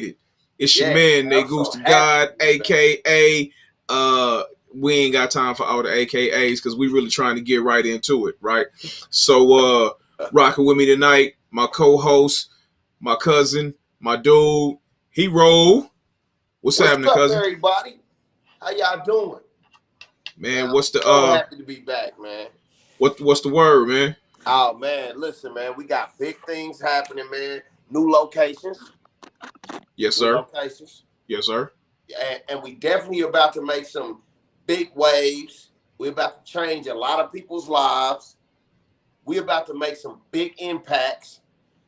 it. It's your Yeah, man, I'm Goose so to happy God, to be back. aka we ain't got time for all the AKAs because we really trying to get right into it, right? So rocking with me tonight, my co-host, my cousin, my dude, Hero. What's What's happening, up, cousin? everybody? How y'all doing? Man, Man, I'm what's the so happy to be back, man. what's the word, man? Oh man, listen, man, we got big things happening, man. New locations, Yes, new sir. locations, Yes, sir. and we definitely about to make some big waves. We're about to change a lot of people's lives. We're about to make some big impacts.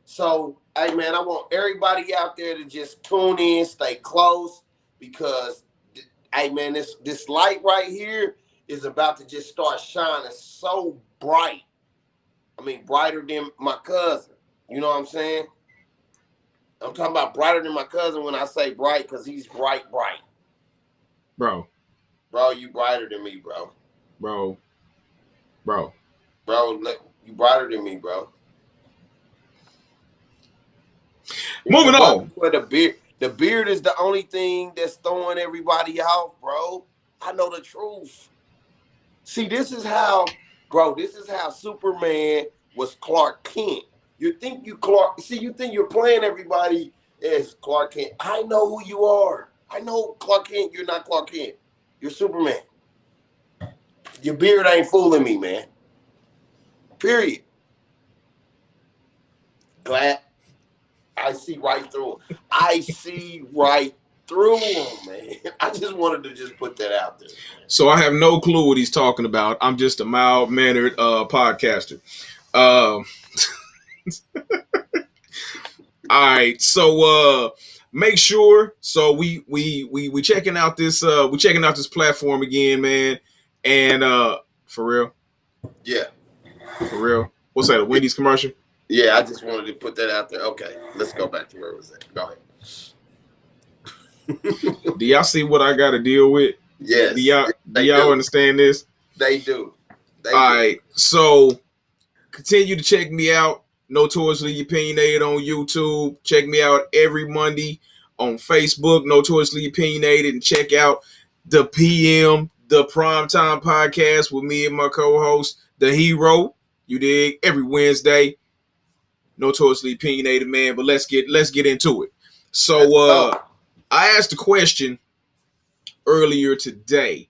So, hey man, I want everybody out there to just tune in, stay close, because hey man, this light right here is about to just start shining so bright. I mean, brighter than my cousin. You know what I'm saying? I'm talking about brighter than my cousin when I say bright, because he's bright, bright. Bro. Bro, you brighter than me, bro. Bro. Bro, you brighter than me, bro. Moving on. For the beard. The beard is the only thing that's throwing everybody off, bro. I know the truth. See, this is how Superman was Clark Kent. You think you're playing everybody as Clark Kent. I know who you are. I know Clark Kent, you're not Clark Kent. You're Superman. Your beard ain't fooling me, man. Period. Glad I see right through him. I see right through him, man. I just wanted to just put that out there. So I have no clue what he's talking about. I'm just a mild-mannered podcaster. All right, so make sure. So we checking out this platform again, man. And for real, Yeah. for real. What's that? A Wendy's commercial? Yeah, I just wanted to put that out there. Okay, let's go back to where it was at. Go Do y'all see what I got to deal with? Yes. Do y'all understand this? They do. All right, so continue to check me out. Notoriously Opinionated on YouTube. Check me out every Monday on Facebook, Notoriously Opinionated, and check out the PM, the Primetime Podcast with me and my co-host, the Hero. You dig? Every Wednesday, Notoriously Opinionated, man. But let's get into it. So I asked a question earlier today.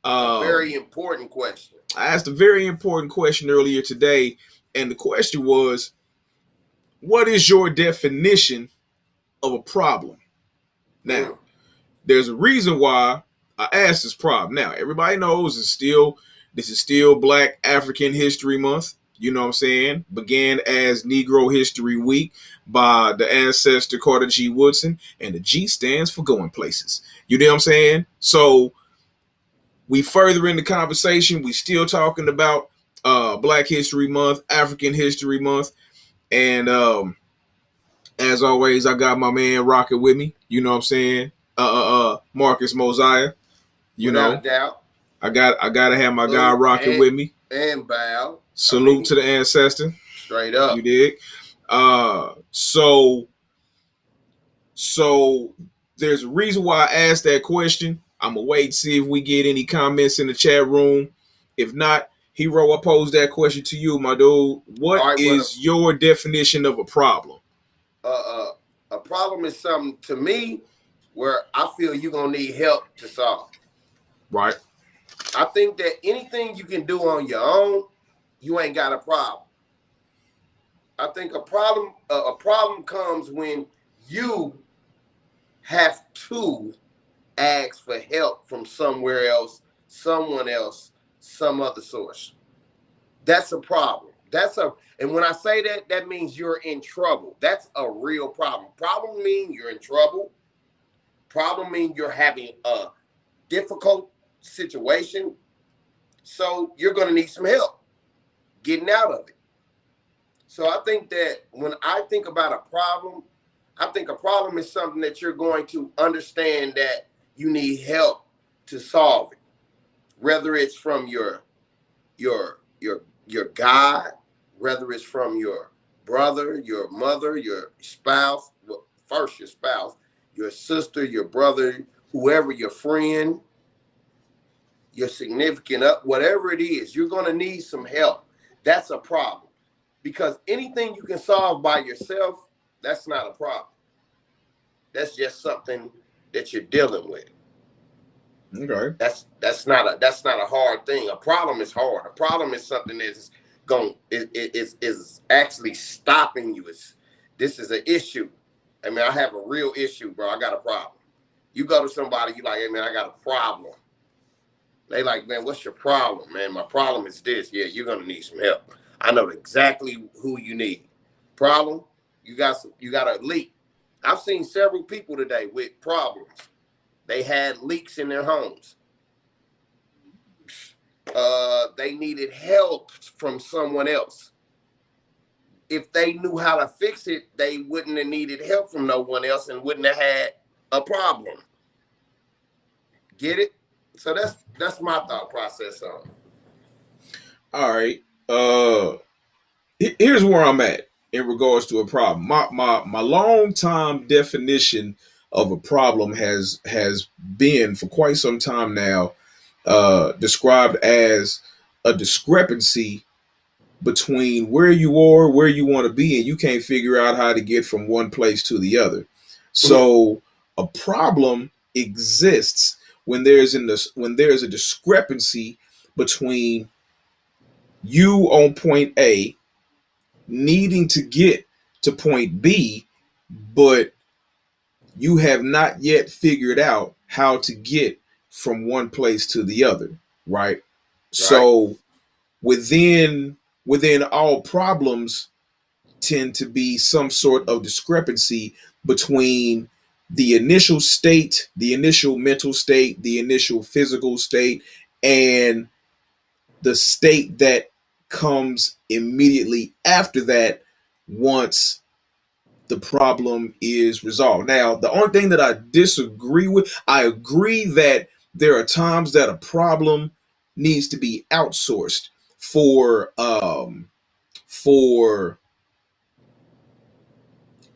A very important question. I asked a very important question earlier today, and the question was, what is your definition of a problem? Now, there's a reason why I asked this problem. Now, everybody knows this is still Black African History Month. You know what I'm saying? Began as Negro History Week by the ancestor Carter G. Woodson, and the G stands for going places. You know what I'm saying? So we further in the conversation. We still talking about Black History Month, African History Month, and as always, I got my man Rocket with me. You know what I'm saying? Marcus Mosiah. You Without know, a doubt. I gotta have my guy Rocket with me. And bow. Salute to the ancestor. Straight up. You dig? So there's a reason why I asked that question. I'm gonna wait and see if we get any comments in the chat room. If not, Hero, I pose that question to you, my dude. What is your definition of a problem? A problem is something to me where I feel you're gonna need help to solve. Right. I think that anything you can do on your own, you ain't got a problem. I think a problem comes when you have to ask for help from somewhere else, someone else, some other source. That's a problem. And when I say that, that means you're in trouble. That's a real problem. Problem means you're in trouble. Problem means you're having a difficult situation. So you're going to need some help getting out of it. So I think that when I think about a problem, I think a problem is something that you're going to understand that you need help to solve it. Whether it's from your God, whether it's from your brother, your mother, your spouse, well, first your spouse, your sister, your brother, whoever, your friend, your significant up, whatever it is, you're going to need some help. That's a problem. Because anything you can solve by yourself, that's not a problem. That's just something that you're dealing with. Okay. That's not a hard thing. A problem is hard. A problem is something that's is actually stopping you. This is an issue. I mean, I have a real issue, bro. I got a problem. You go to somebody, you like, hey man, I got a problem. They like, man, what's your problem, man? My problem is this. Yeah, you're gonna need some help. I know exactly who you need. Problem, you got a leak. I've seen several people today with problems. They had leaks in their homes. They needed help from someone else. If they knew how to fix it, they wouldn't have needed help from no one else and wouldn't have had a problem. Get it? So that's my thought process on it. All right. Here's where I'm at in regards to a problem. My long time definition of a problem has been for quite some time now described as a discrepancy between where you are, where you want to be, and you can't figure out how to get from one place to the other. So a problem exists when there's a discrepancy between you on point A needing to get to point B, but you have not yet figured out how to get from one place to the other, right? So within all problems tend to be some sort of discrepancy between the initial state, the initial mental state, the initial physical state, and the state that comes immediately after that once the problem is resolved. Now, the only thing that I disagree with, I agree that there are times that a problem needs to be outsourced for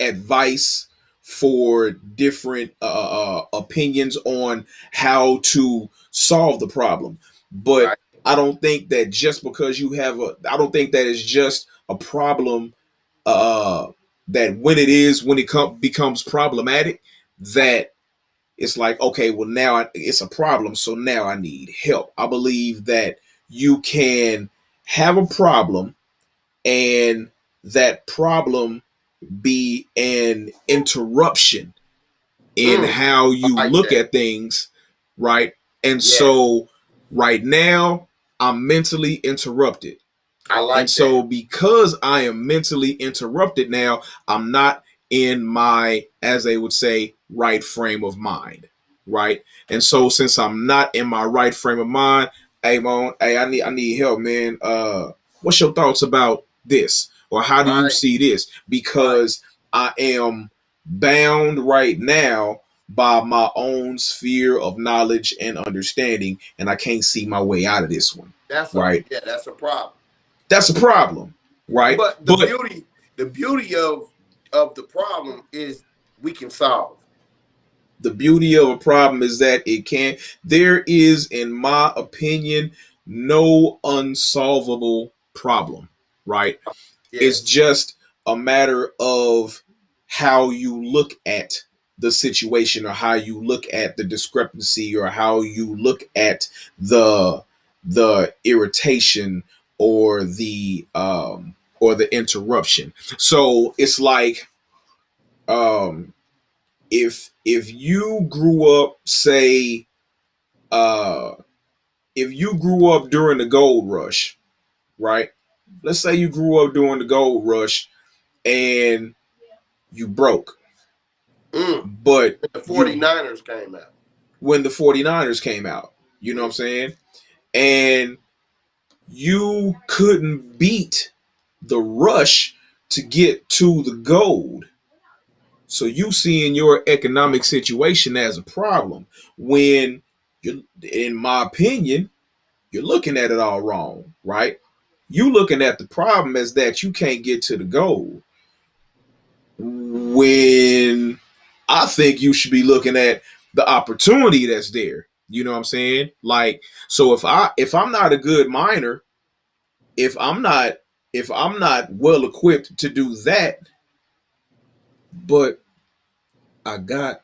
advice, for different opinions on how to solve the problem. But I don't think that just because I don't think that it's just a problem that when it becomes problematic, that it's like, okay, well now it's a problem, so now I need help. I believe that you can have a problem and that problem be an interruption in how you look at things, right? And so right now I'm mentally interrupted. And so because I am mentally interrupted now, I'm not in my, as they would say, right frame of mind, right? And so since I'm not in my right frame of mind, hey man, hey, I need help, man. What's your thoughts about this? Or how do you see this? Because I am bound right now by my own sphere of knowledge and understanding, and I can't see my way out of this one. That's a problem. That's a problem, right? But the beauty of the problem is we can solve. The beauty of a problem is that there is, in my opinion, no unsolvable problem, right? Yes. It's just a matter of how you look at the situation, or how you look at the discrepancy, or how you look at the irritation or the interruption. So it's like if you grew up, say, if you grew up during the gold rush, right? Let's say you grew up during the gold rush and you broke. But the 49ers came out. When the 49ers came out, you know what I'm saying? And you couldn't beat the rush to get to the gold. So you seeing your economic situation as a problem when you, in my opinion, you're looking at it all wrong, right? You looking at the problem as that you can't get to the goal. When I think you should be looking at the opportunity that's there. You know what I'm saying? Like, so if I'm not a good miner, if I'm not if I'm not well equipped to do that, but I got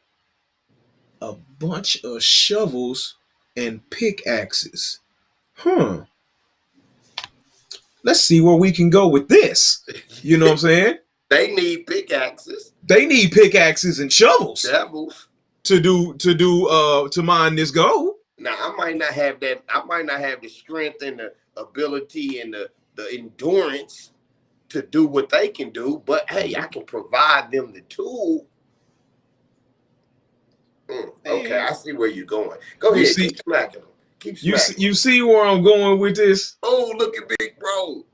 a bunch of shovels and pickaxes. Huh. Let's see where we can go with this. You know what I'm saying? They need pickaxes. They need pickaxes and shovels Shovels. to mine this gold. Now I might not have that. I might not have the strength and the ability and the endurance to do what they can do. But hey, I can provide them the tool. Okay, I see where you're going. Go ahead, keep smacking them. Keep smacking. You see where I'm going with this? Oh, look at Big Bro.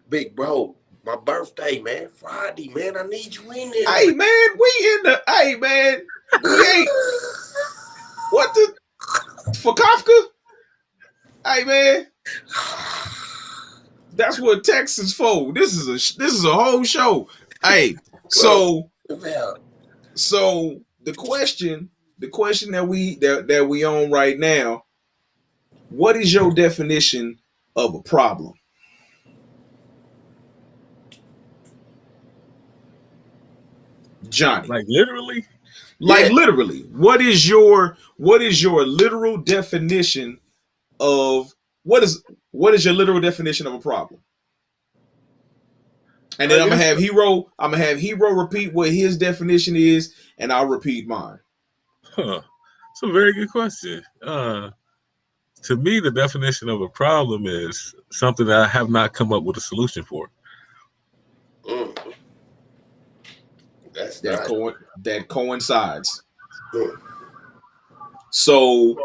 Big Bro, my birthday, man. Friday, man. I need you in there. Hey, man, we in the. Hey, man, we ain't. What the? For Kafka? Hey, man. That's what Texas for. This is a whole show. Hey, so the question that we on right now, what is your definition of a problem? Johnny. Like literally? Like literally. What is your literal definition of what is your literal definition of a problem? And then I'm gonna have Hero repeat what his definition is, and I'll repeat mine. Huh. It's a very good question. To me, the definition of a problem is something that I have not come up with a solution for. That's that coincides. So,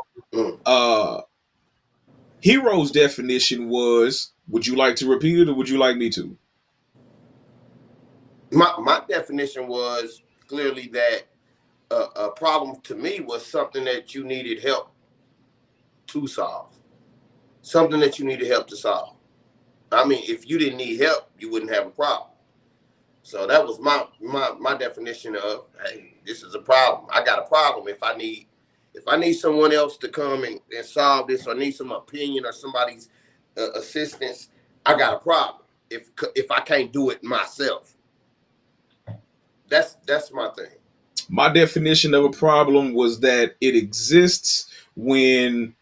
Hero's definition was. Would you like to repeat it, or would you like me to? My definition was clearly that a problem to me was something that you needed help to solve. Something that you needed help to solve. I mean, if you didn't need help, you wouldn't have a problem. So that was my definition of, hey, this is a problem. I got a problem. If I need someone else to come and solve this, or need some opinion or somebody's assistance, I got a problem. If I can't do it myself. That's my thing. My definition of a problem was that it exists when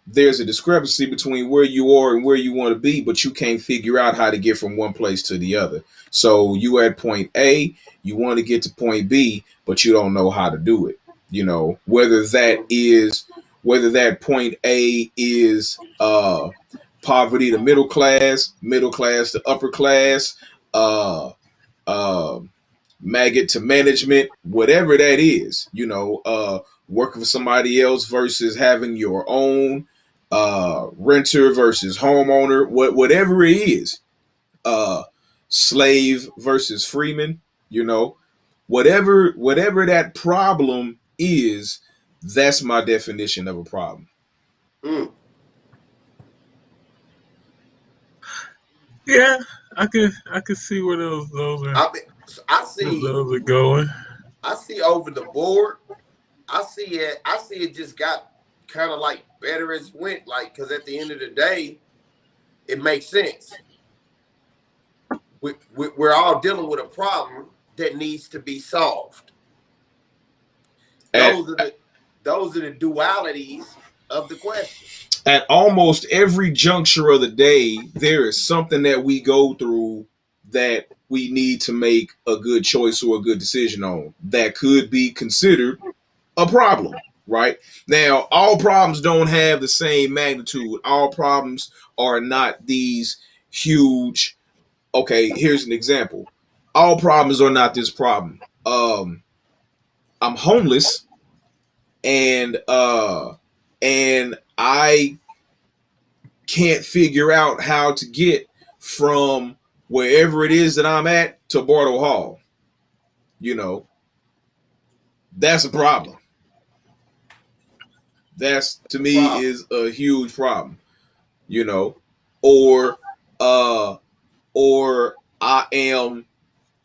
there's a discrepancy between where you are and where you want to be, but you can't figure out how to get from one place to the other. So you at point A, you want to get to point B, but you don't know how to do it. You know, whether that point A is poverty to middle class to upper class, maggot to management, whatever that is, you know, working for somebody else versus having your own, renter versus homeowner, whatever it is, slave versus freeman, you know, whatever that problem is, that's my definition of a problem. Yeah, I could see where those are. I see those are going. I see over the board. I see it just got kind of like better as it went. Like, because at the end of the day, it makes sense. We're all dealing with a problem that needs to be solved. Those are the dualities of the question. At almost every juncture of the day, there is something that we go through that we need to make a good choice or a good decision on that could be considered a problem, right? Now, all problems don't have the same magnitude. All problems are not these huge. Okay, here's an example. All problems are not this problem. I'm homeless, and I can't figure out how to get from wherever it is that I'm at to Bartle Hall. You know, that's a problem. That's, to me, is a huge problem. You know, or I am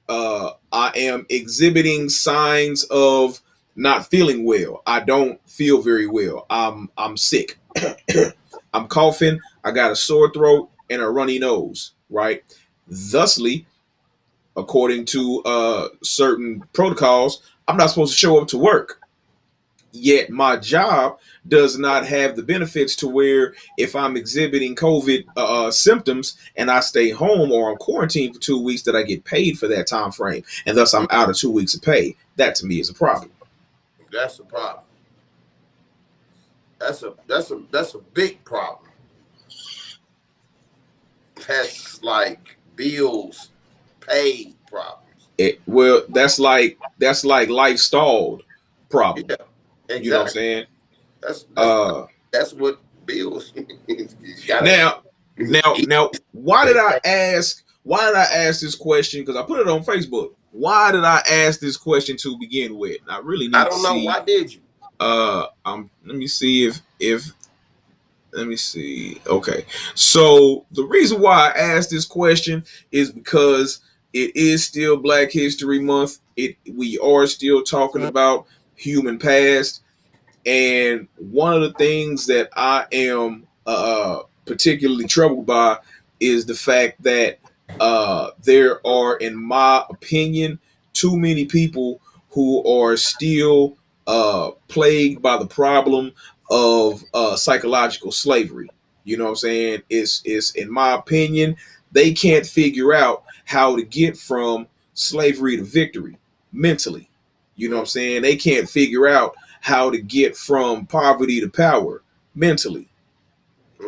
I am exhibiting signs of not feeling well. I don't feel very well. I'm sick. I'm coughing. I got a sore throat and a runny nose. Right. Thusly, according to certain protocols, I'm not supposed to show up to work. Yet my job does not have the benefits to where if I'm exhibiting COVID symptoms and I stay home or I'm quarantined for 2 weeks, that I get paid for that time frame, and thus I'm out of 2 weeks of pay. That to me is a problem. That's a problem. That's a big problem. That's like bills paid problems. Well, that's like life stalled problem. Yeah, exactly. You know what I'm saying? That's what bills. Now, why did I ask this question? Because I put it on Facebook. Why did I ask this question to begin with? I really need to see. I don't know. Why did you? Let me see if let me see. Okay. So the reason why I asked this question is because it is still Black History Month. We are still talking about human past. And one of the things that I am particularly troubled by is the fact that there are, in my opinion, too many people who are still plagued by the problem of psychological slavery. You know what I'm saying? It's in my opinion, they can't figure out how to get from slavery to victory mentally. You know what I'm saying? They can't figure out how to get from poverty to power mentally.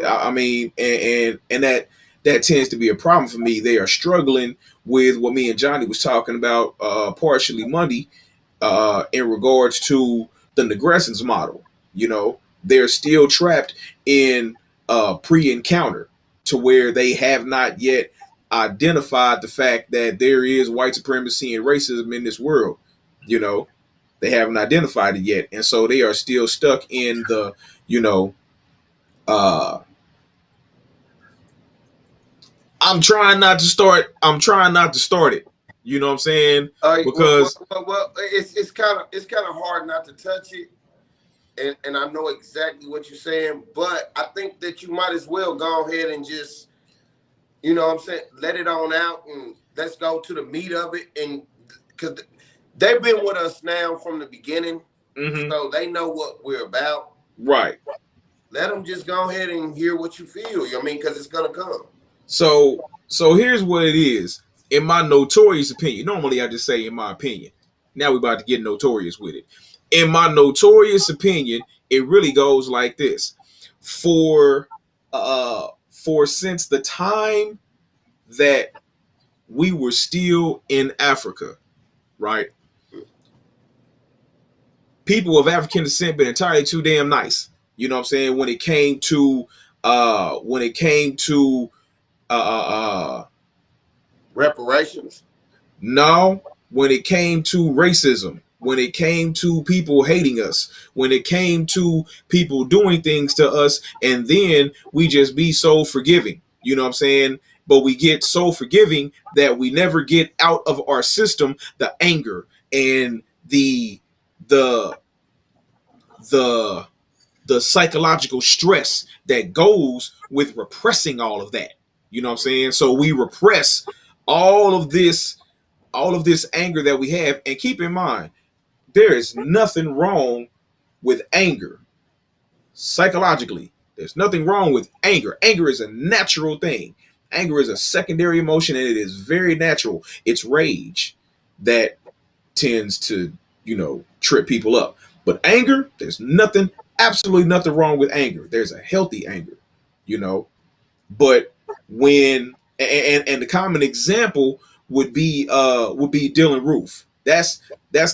I mean, and that tends to be a problem for me. They are struggling with what me and Johnny was talking about partially Monday in regards to the Negresson's model. You know, they're still trapped in pre-encounter to where they have not yet identified the fact that there is white supremacy and racism in this world. You know, they haven't identified it yet, and so they are still stuck in the, you know, I'm trying not to start it. You know what I'm saying? Because well, it's kind of hard not to touch it, and I know exactly what you're saying, but I think that you might as well go ahead and just, you know what I'm saying, let it on out and let's go to the meat of it, and because they've been with us now from the beginning, so they know what we're about. Right. Let them just go ahead and hear what you feel. I mean, because it's gonna come. So here's what it is. In my notorious opinion, normally I just say in my opinion. Now we're about to get notorious with it. In my notorious opinion, it really goes like this. For since the time that we were still in Africa, right? People of African descent been entirely too damn nice. You know what I'm saying? When it came to reparations. No, when it came to racism, when it came to people hating us, when it came to people doing things to us, and then we just be so forgiving. You know what I'm saying? But we get so forgiving that we never get out of our system the anger and the psychological stress that goes with repressing all of that. You know what I'm saying? So we repress all of this anger that we have. And keep in mind, there is nothing wrong with anger. Psychologically, there's nothing wrong with anger. Anger is a natural thing. Anger is a secondary emotion, and it is very natural. It's rage that tends to, you know, trip people up. But anger, there's absolutely nothing wrong with anger. There's a healthy anger, you know. But when and the common example would be Dylan Roof. That's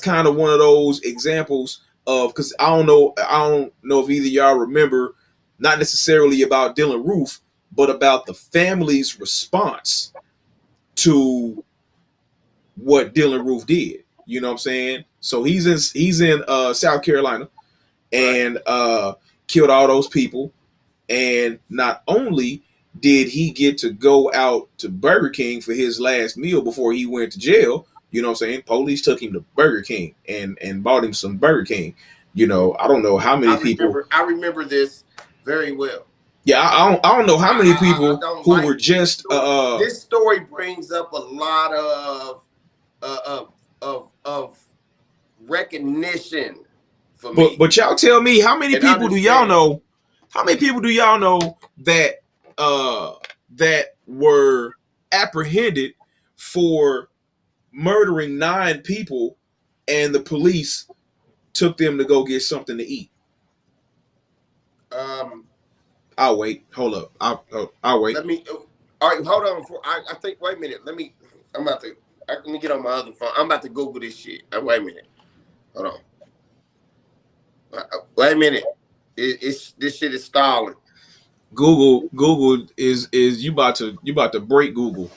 kind of one of those examples of, because I don't know if either of y'all remember, not necessarily about Dylan Roof, but about the family's response to what Dylan Roof did. You know what I'm saying? So he's in South Carolina and killed all those people. And not only did he get to go out to Burger King for his last meal before he went to jail, You know what I'm saying? Police took him to Burger King and bought him some Burger King. You know, I don't know how many people. I remember this very well. Yeah, I don't know how many people I don't who like were just this story brings up a lot of recognition for me. But y'all tell me, how many people do y'all know? How many people do y'all know that that were apprehended for murdering 9 people, and the police took them to go get something to eat? I'll wait. Hold up. I'll wait. Let me. All right, hold on. I think. Wait a minute. Let me get on my other phone. I'm about to Google this shit. Wait a minute. Hold on. Wait a minute. This shit is stalling. Google is you about to break Google.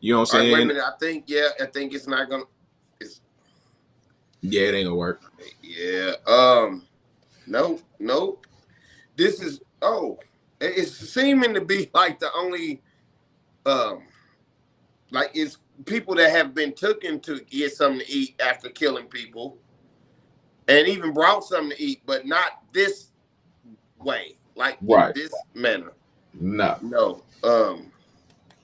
You know what I'm saying? Wait a minute. I think it's not gonna. Yeah, it ain't gonna work. Yeah. No. This is. It's seeming to be like the only. Like it's people that have been taken to get something to eat after killing people, and even brought something to eat, but not this way, like in this manner. No. Wait a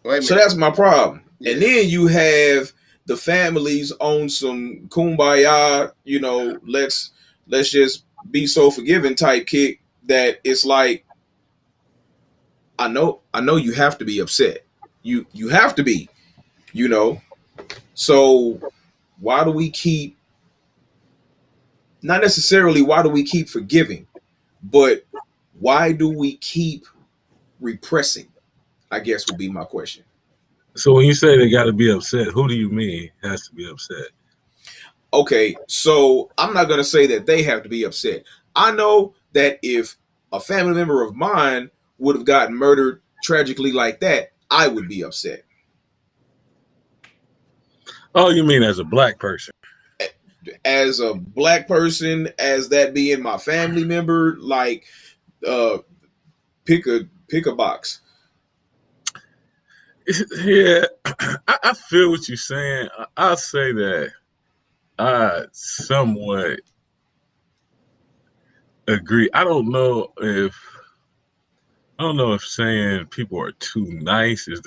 minute. So that's my problem. Yeah. And then you have the families on some kumbaya, you know, let's just be so forgiving type kick that it's like, I know you have to be upset. You have to be, you know. So why do we keep, not necessarily why do we keep forgiving, but why do we keep repressing? I guess would be my question. So when you say they got to be upset, who do you mean has to be upset? Okay, so I'm not going to say that they have to be upset. I know that if a family member of mine would have gotten murdered tragically like that, I would be upset. Oh, you mean as a black person? As a black person, as that being my family member, like pick a box. Yeah, I feel what you're saying. I'll say that I somewhat agree. I don't know if saying people are too nice is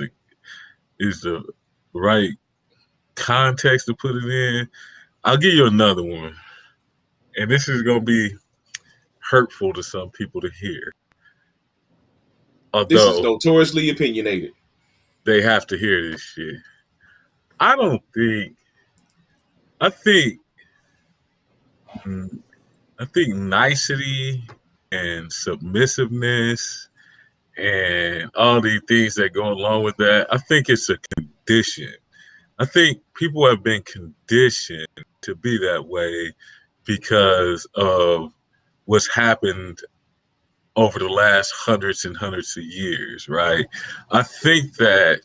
the right context to put it in. I'll give you another one, and this is gonna be hurtful to some people to hear. Although this is notoriously opinionated. They have to hear this shit. I think nicety and submissiveness and all these things that go along with that, I think it's a condition. I think people have been conditioned to be that way because of what's happened over the last hundreds and hundreds of years, right? I think that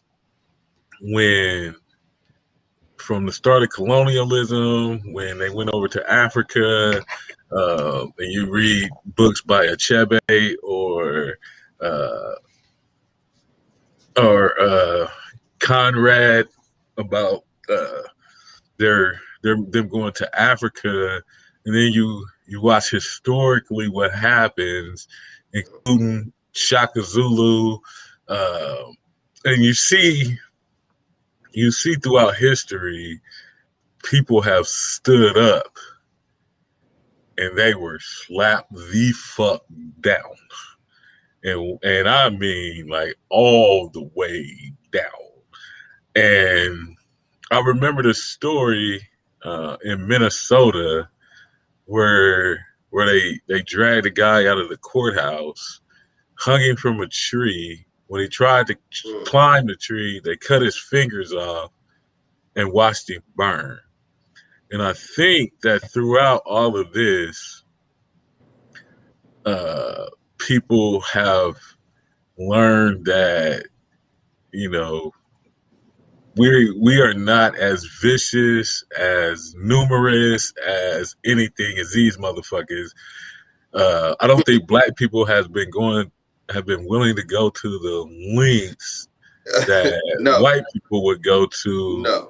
from the start of colonialism, when they went over to Africa, and you read books by Achebe or Conrad about them going to Africa, and then you watch historically what happens, including Shaka Zulu, and you see throughout history, people have stood up and they were slapped the fuck down. And I mean like all the way down. And I remember the story in Minnesota where they dragged a guy out of the courthouse, hung him from a tree. When he tried to climb the tree, they cut his fingers off and watched him burn. And I think that throughout all of this, people have learned that, you know, we are not as vicious, as numerous, as anything as these motherfuckers. I don't think black people have been willing to go to the lengths that white people would go to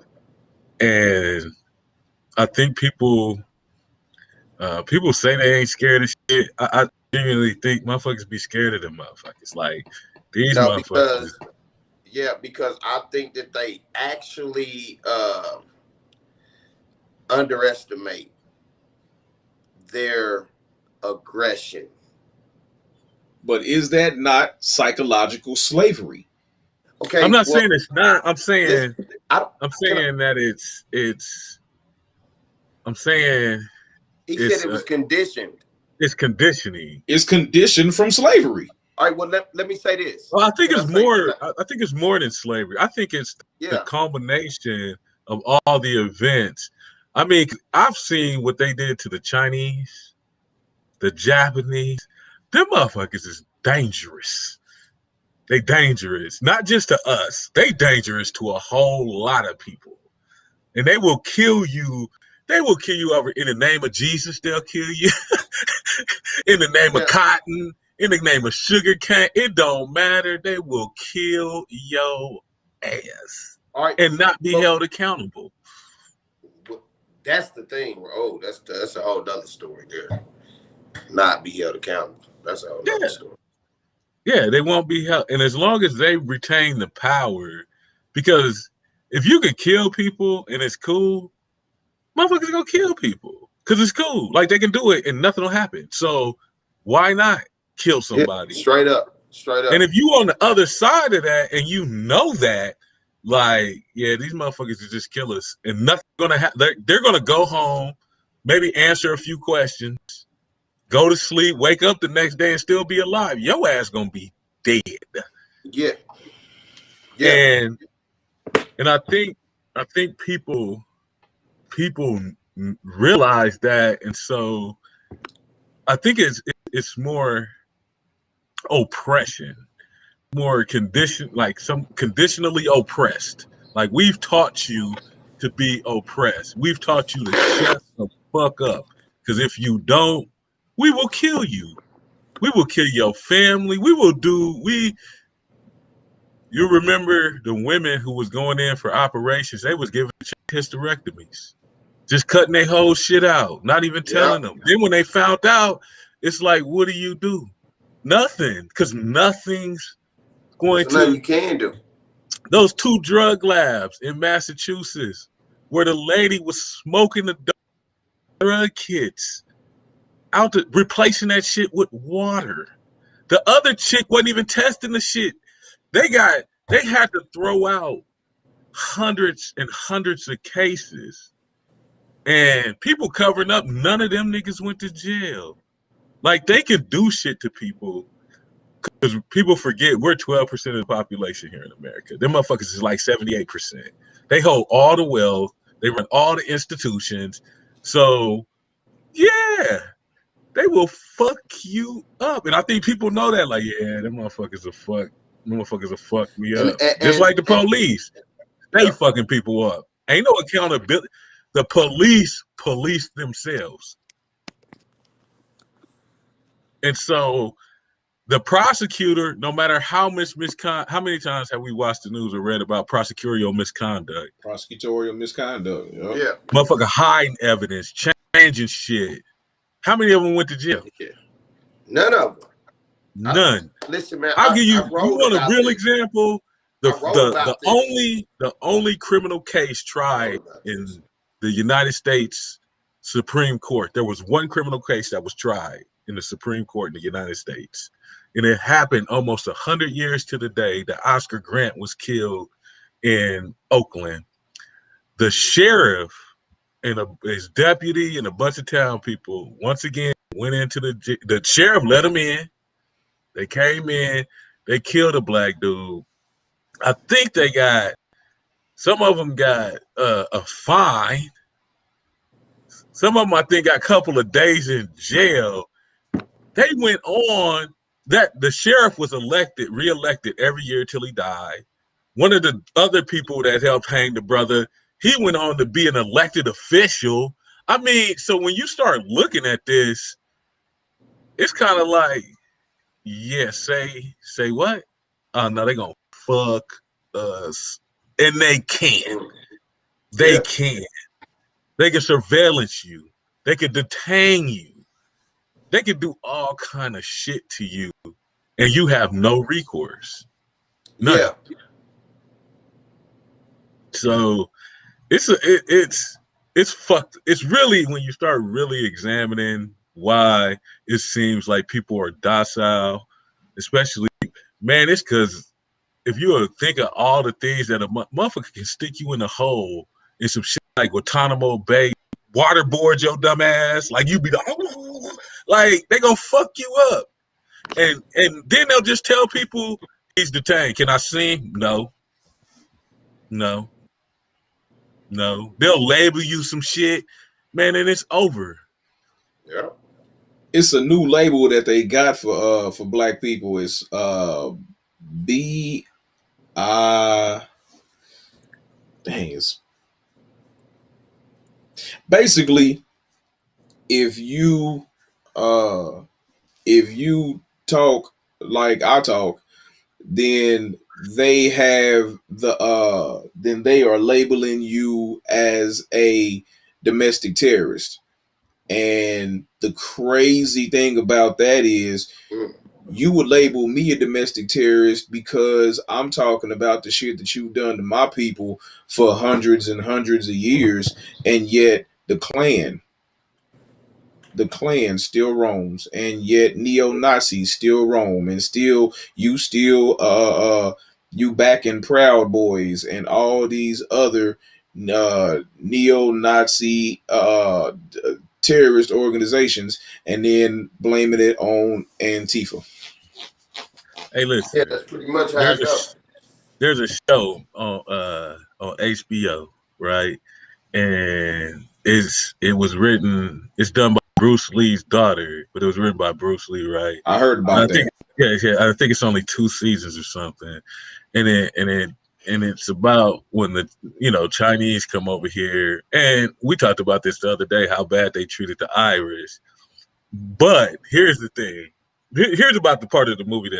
And I think people say they ain't scared of shit. I genuinely think motherfuckers be scared of them motherfuckers. Like these No, motherfuckers. because I think that they actually underestimate their aggression. But is that not psychological slavery? Okay, I'm not saying it's not. I'm saying listen, that it's. I'm saying he said it was conditioned. It's conditioning. It's conditioned from slavery. All right, well, let me say this. Well, I think it's more. I think it's more than slavery. I think it's the combination of all the events. I mean, I've seen what they did to the Chinese, the Japanese. Them motherfuckers is dangerous. They dangerous, not just to us. They dangerous to a whole lot of people, and they will kill you. They will kill you over in the name of Jesus. They'll kill you in the name of cotton. In the name of sugar cane, it don't matter. They will kill your ass and not be held accountable. That's the thing, bro. Oh, that's a whole other story there. Not be held accountable. That's a whole other story. Yeah, they won't be held. And as long as they retain the power, because if you can kill people and it's cool, motherfuckers gonna kill people because it's cool. Like they can do it and nothing will happen. So why not kill somebody? Yeah, straight up. And if you on the other side of that and you know that, like, yeah, these motherfuckers are just killers and nothing's gonna happen. They're gonna go home, maybe answer a few questions, go to sleep, wake up the next day and still be alive. Your ass gonna be dead. Yeah. And I think people realize that, and so I think it's more oppression, more conditionally oppressed. Like we've taught you to be oppressed. We've taught you to shut the fuck up. Because if you don't, we will kill you. We will kill your family. You remember the women who was going in for operations, they was giving hysterectomies. Just cutting their whole shit out, not even telling them. Then when they found out, it's like, what do you do? Nothing, because nothing's going to. Nothing you can do. Those 2 drug labs in Massachusetts, where the lady was smoking the drug kits, replacing that shit with water. The other chick wasn't even testing the shit. They had to throw out hundreds and hundreds of cases, and people covering up. None of them niggas went to jail. Like they could do shit to people because people forget we're 12% of the population here in America. Them motherfuckers is like 78%. They hold all the wealth. They run all the institutions. So yeah, they will fuck you up. And I think people know that. Like, yeah, them motherfuckers will fuck me up. Just like the police. They fucking people up. Ain't no accountability. The police themselves. And so the prosecutor, no matter how many times have we watched the news or read about prosecutorial misconduct? Prosecutorial misconduct. Yep. Yeah. Motherfucker hiding evidence, changing shit. How many of them went to jail? None of them. None. Listen, man. I'll give you. You want a real example? The only criminal case tried in the United States Supreme Court. There was one criminal case that was tried in the Supreme Court in the United States, and it happened almost 100 years to the day that Oscar Grant was killed in Oakland. The sheriff and his deputy and a bunch of town people once again went into the sheriff let them in. They came in. They killed a black dude. I think some of them got a fine. Some of them, I think, got a couple of days in jail. They went on that the sheriff was reelected every year till he died. One of the other people that helped hang the brother, he went on to be an elected official. I mean, so when you start looking at this, it's kind of like, yeah, say what? Oh, no, they're going to fuck us. And they can't. They can. They can surveillance you. They can detain you. They can do all kind of shit to you, and you have no recourse. None. Yeah. So it's fucked. It's really when you start really examining why it seems like people are docile, especially man. It's because if you think of all the things that a motherfucker can stick you in a hole in some shit like Guantanamo Bay, waterboard your dumb ass, like you be like they gonna fuck you up, and then they'll just tell people he's detained. Can I see him? No, no, no. They'll label you some shit, man, and it's over. Yeah. It's a new label that they got for black people. It's B I dang it's basically if you uh if you talk like I talk, then then they are labeling you as a domestic terrorist. And the crazy thing about that is you would label me a domestic terrorist because I'm talking about the shit that you've done to my people for hundreds and hundreds of years, and yet the Klan still roams, and yet neo-Nazis still roam, and you back in Proud Boys and all these other neo-Nazi terrorist organizations, and then blaming it on Antifa. Hey, listen, Yeah, that's pretty much how there's it goes. there's a show on HBO, right? And it's done by Bruce Lee's daughter, but it was written by Bruce Lee, right? I heard And about that. I think it's only 2 seasons or something, and it's about when the Chinese come over here, and we talked about this the other day how bad they treated the Irish. But here's the thing, here's about the part of the movie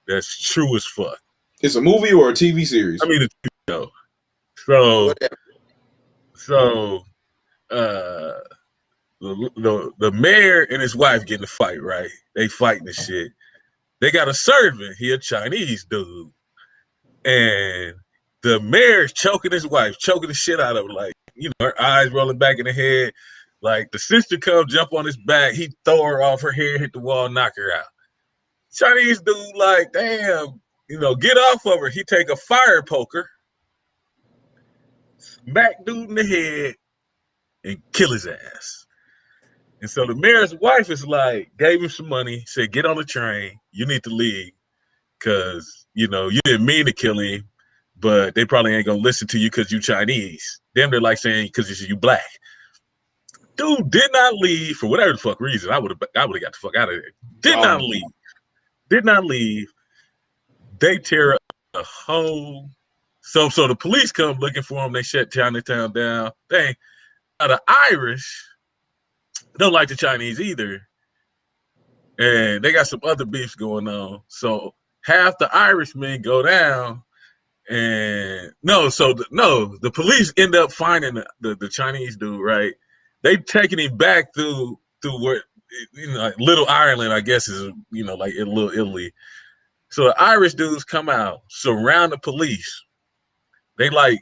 that's true as fuck. It's a movie or a TV series? I mean, it's show. So Whatever. so uh the mayor and his wife get in a fight, right? They fighting the shit. They got a servant, he a Chinese dude. And the mayor's choking his wife, choking the shit out of her, like, her eyes rolling back in the head. Like the sister come jump on his back, he throw her off her head, hit the wall, knock her out. Chinese dude, like, damn, get off of her. He take a fire poker, smack dude in the head, and kill his ass. And so the mayor's wife is like, gave him some money, said, get on the train. You need to leave because, you didn't mean to kill him, but they probably ain't going to listen to you because you Chinese. Them, they're like saying, because you black. Dude did not leave for whatever the fuck reason. I would have got the fuck out of there. Did not leave. Did not leave. They tear up the whole. So the police come looking for him. They shut Chinatown down. The Irish don't like the Chinese either, and they got some other beefs going on. So half the Irishmen go down, and the police end up finding the Chinese dude. Right, they taking him back through where like Little Ireland, I guess is like in Little Italy. So the Irish dudes come out, surround the police. They like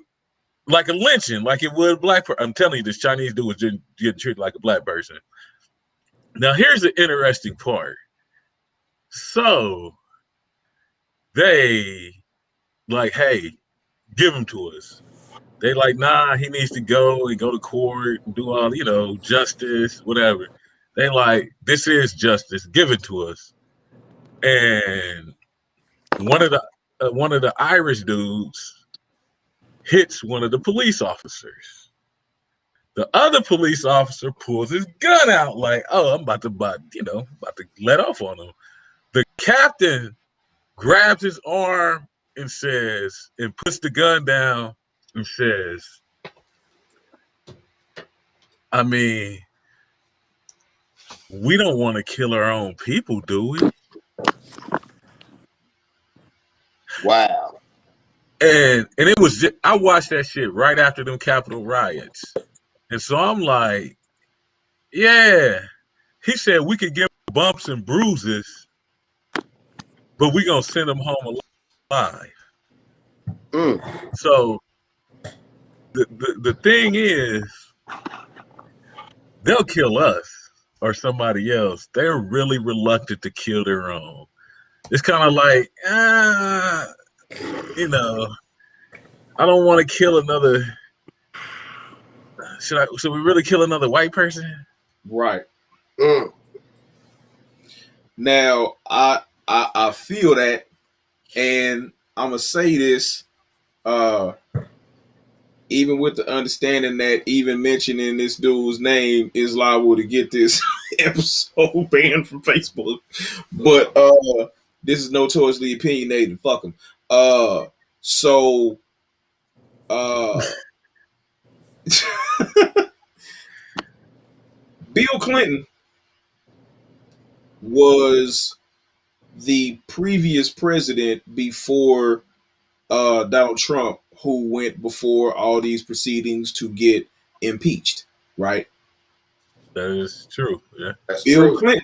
a lynching, like it would a black person. I'm telling you, this Chinese dude was getting treated like a black person. Now, here's the interesting part. So they like, hey, give him to us. They like, nah, he needs to go and go to court and do all, justice, whatever. They like, this is justice. Give it to us. And one of the Irish dudes hits one of the police officers. The other police officer pulls his gun out like, oh, I'm about to let off on him. The captain grabs his arm and puts the gun down and says, I mean, we don't want to kill our own people, do we? Wow. And it was just, I watched that shit right after them Capitol riots, and so I'm like, yeah. He said we could give him bumps and bruises, but we gonna send him home alive. So the thing is, they'll kill us or somebody else. They're really reluctant to kill their own. It's kind of like, you know, I don't want to kill another. Should we really kill another white person? Right. Now, I feel that, and I'm gonna say this, even with the understanding that even mentioning this dude's name is liable to get this episode banned from Facebook. But this is notoriously opinionated. Fuck him. So Bill Clinton was the previous president before Donald Trump, who went before all these proceedings to get impeached, right? That is true. Yeah. That's Bill true.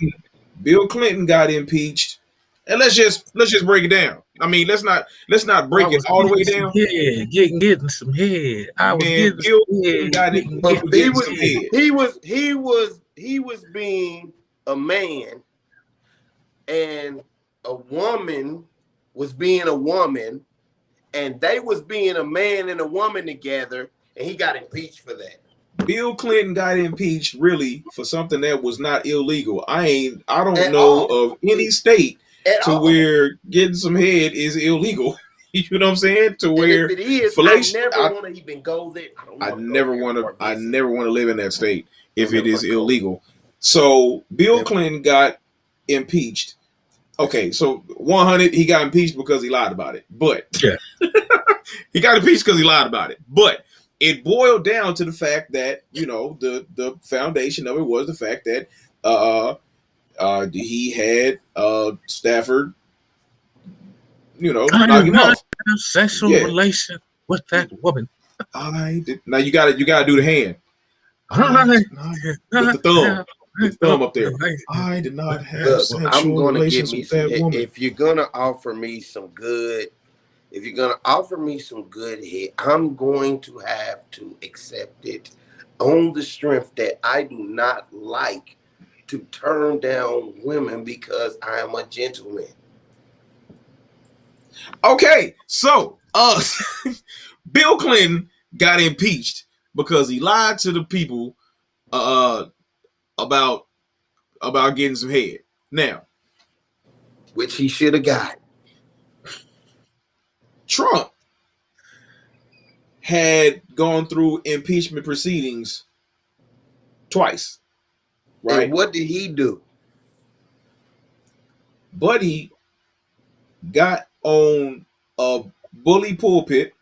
Bill Clinton got impeached, and let's just break it down. I mean, let's not break it all the way down. Getting some head. I was Man, getting Bill some Clinton head. got it. He was being a man, and a woman was being a woman, and they was being a man and a woman together, and he got impeached for that. Bill Clinton got impeached really for something that was not illegal. I don't know of any state to where getting some head is illegal. You know what I'm saying? To where if it is, I never want to even go there. I never want to live in that state if it is illegal. So Bill Clinton got impeached. Okay, so 100, he got impeached because he lied about it. But he got impeached because he lied about it. But it boiled down to the fact that, you know, the foundation of it was the fact that he had Stafford, you know, knock him off. Sexual relation with that woman. I did. Now you gotta do the hand. The thumb. The thumb up there. I did not have sexual relations with that woman. If you're gonna offer me some good head, I'm going to have to accept it on the strength that I do not like to turn down women because I am a gentleman. Okay, so Bill Clinton got impeached because he lied to the people about getting some head. Now, which he should have got. Trump had gone through impeachment proceedings twice, right? And what did he do? Buddy got on a bully pulpit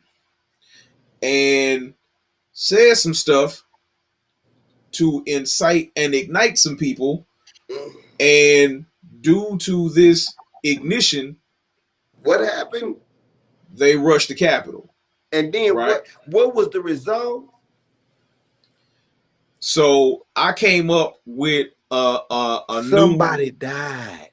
and said some stuff to incite and ignite some people, and due to this ignition, what happened? They rushed the Capitol. And then what was the result? So I came up with somebody died.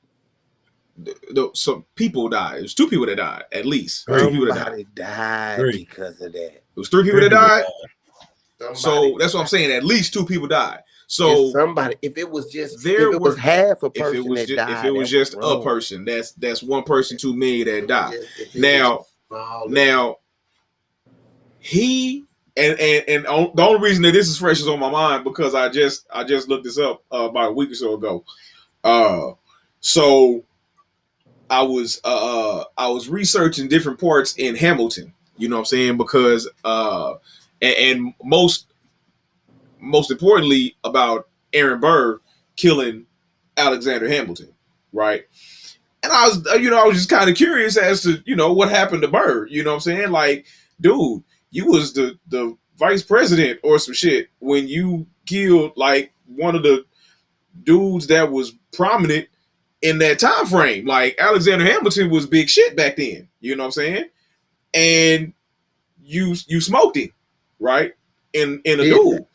Some people died. It was 2 people that died, at least. Somebody died because of that. It was 3 people that died. So that's what I'm saying. At least 2 people died. So if it was half a person, if it was just a person, that's one person too many that died. Now he and the only reason that this is fresh is on my mind because I just looked this up about a week or so ago. So I was researching different parts in Hamilton. You know what I'm saying? Because and most importantly about Aaron Burr killing Alexander Hamilton, right? And I was just kind of curious as to, what happened to Burr. You know what I'm saying? Like, dude, you was the vice president or some shit when you killed like one of the dudes that was prominent in that time frame. Like, Alexander Hamilton was big shit back then. You know what I'm saying? and you smoked him, right? In a Did duel. that.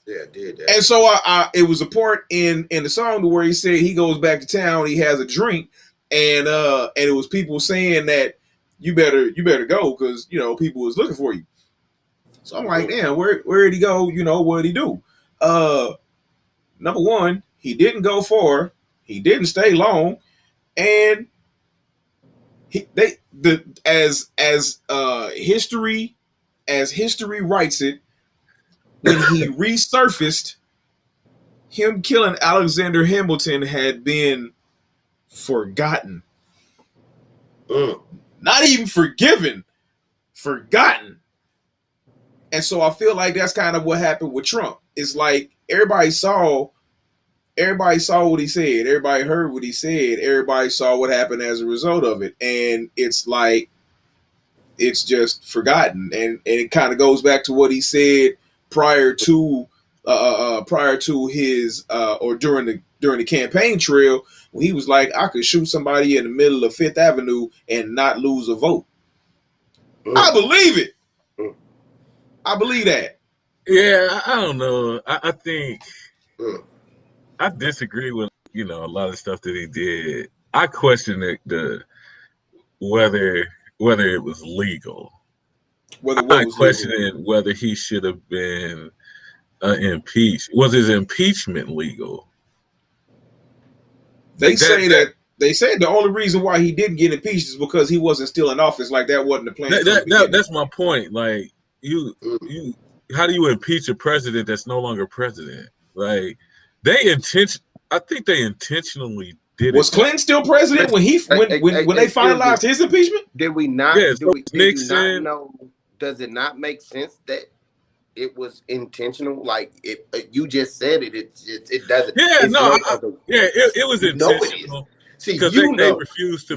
Yeah, did that. And so it was a part in the song where he said he goes back to town, he has a drink, and it was people saying that you better go because people was looking for you. So I'm like, damn, where did he go? What did he do? Number one, he didn't go far, he didn't stay long, and history writes it, when he resurfaced, him killing Alexander Hamilton had been forgotten. Not even forgiven, forgotten. And so I feel like that's kind of what happened with Trump. It's like everybody saw what he said, everybody heard what he said, everybody saw what happened as a result of it, and it's like it's just forgotten. And it kind of goes back to what he said prior to his or during the campaign trail, when he was like, I could shoot somebody in the middle of Fifth Avenue and not lose a vote. I believe it. I believe that. Yeah, I don't know. I think I disagree with a lot of stuff that he did. I question whether it was legal. I questioned whether he should have been impeached. Was his impeachment legal? They say the only reason why he didn't get impeached is because he wasn't still in office. Like that wasn't the plan. That's my point. Like you, how do you impeach a president that's no longer president? Like I think they intentionally did. Was Clinton still president when they finalized his impeachment? Did we not? Yeah, did you not know? Does it not make sense that it was intentional? Like you just said it. It doesn't. Yeah, it was intentional. See, because they refused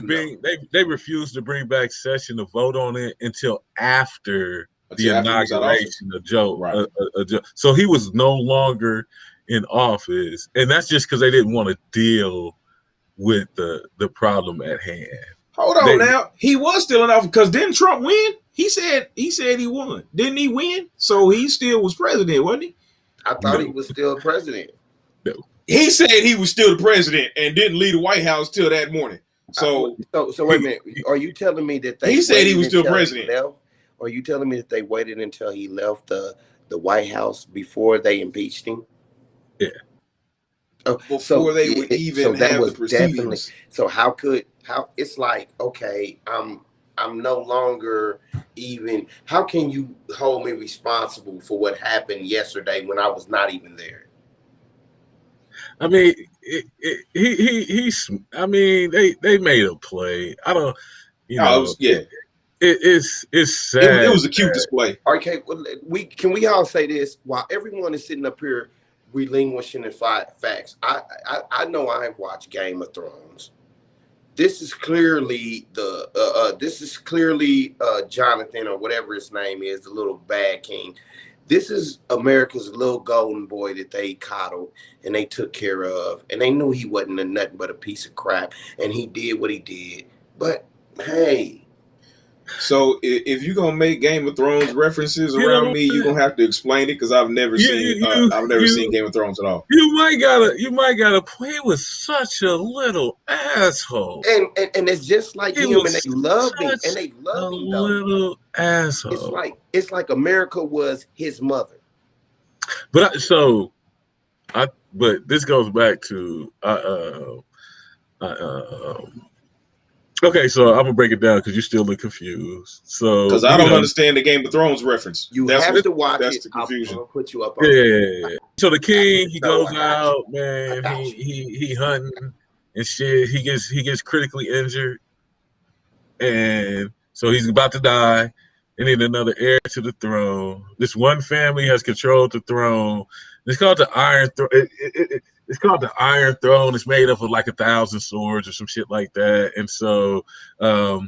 to bring back session to vote on it until after the inauguration of Joe. Right. So he was no longer in office, and that's just because they didn't want to deal with the problem at hand. Hold on now. He was still in office because didn't Trump win? He said he won. Didn't he win? So he still was president, wasn't he? I thought he was still president. No. He said he was still the president and didn't leave the White House till that morning. So wait a minute. Are you telling me that he said he was still president? Or are you telling me that they waited until he left the White House before they impeached him? Yeah. Before they would even have the proceedings. So how it's like, okay, I'm no longer even. How can you hold me responsible for what happened yesterday when I was not even there? I mean, I mean, they made a play. I don't, It's sad. It was a cute display. Okay, well, can we all say this while everyone is sitting up here relinquishing the facts? I know I have watched Game of Thrones. This is clearly Jonathan or whatever his name is, the little bad king. This is America's little golden boy that they coddled and they took care of, and they knew he wasn't nothing but a piece of crap, and he did what he did. But hey. So if you're gonna make Game of Thrones references around me, you're gonna have to explain it because I've never seen Game of Thrones at all. You might gotta play with such a little asshole. And it's just like him, and they love him, and they love him. Little asshole. It's like America was his mother. But this goes back to okay, so I'm gonna break it down because you still look confused. So because I don't understand the Game of Thrones reference. You have to watch it. That's the confusion. I'll put you up on it. So the king, he goes out, man. He hunting and shit. He gets critically injured, and so he's about to die. And then another heir to the throne. This one family has controlled the throne. It's called the Iron Throne. It's called the Iron Throne. It's made up of like 1,000 swords or some shit like that. And so the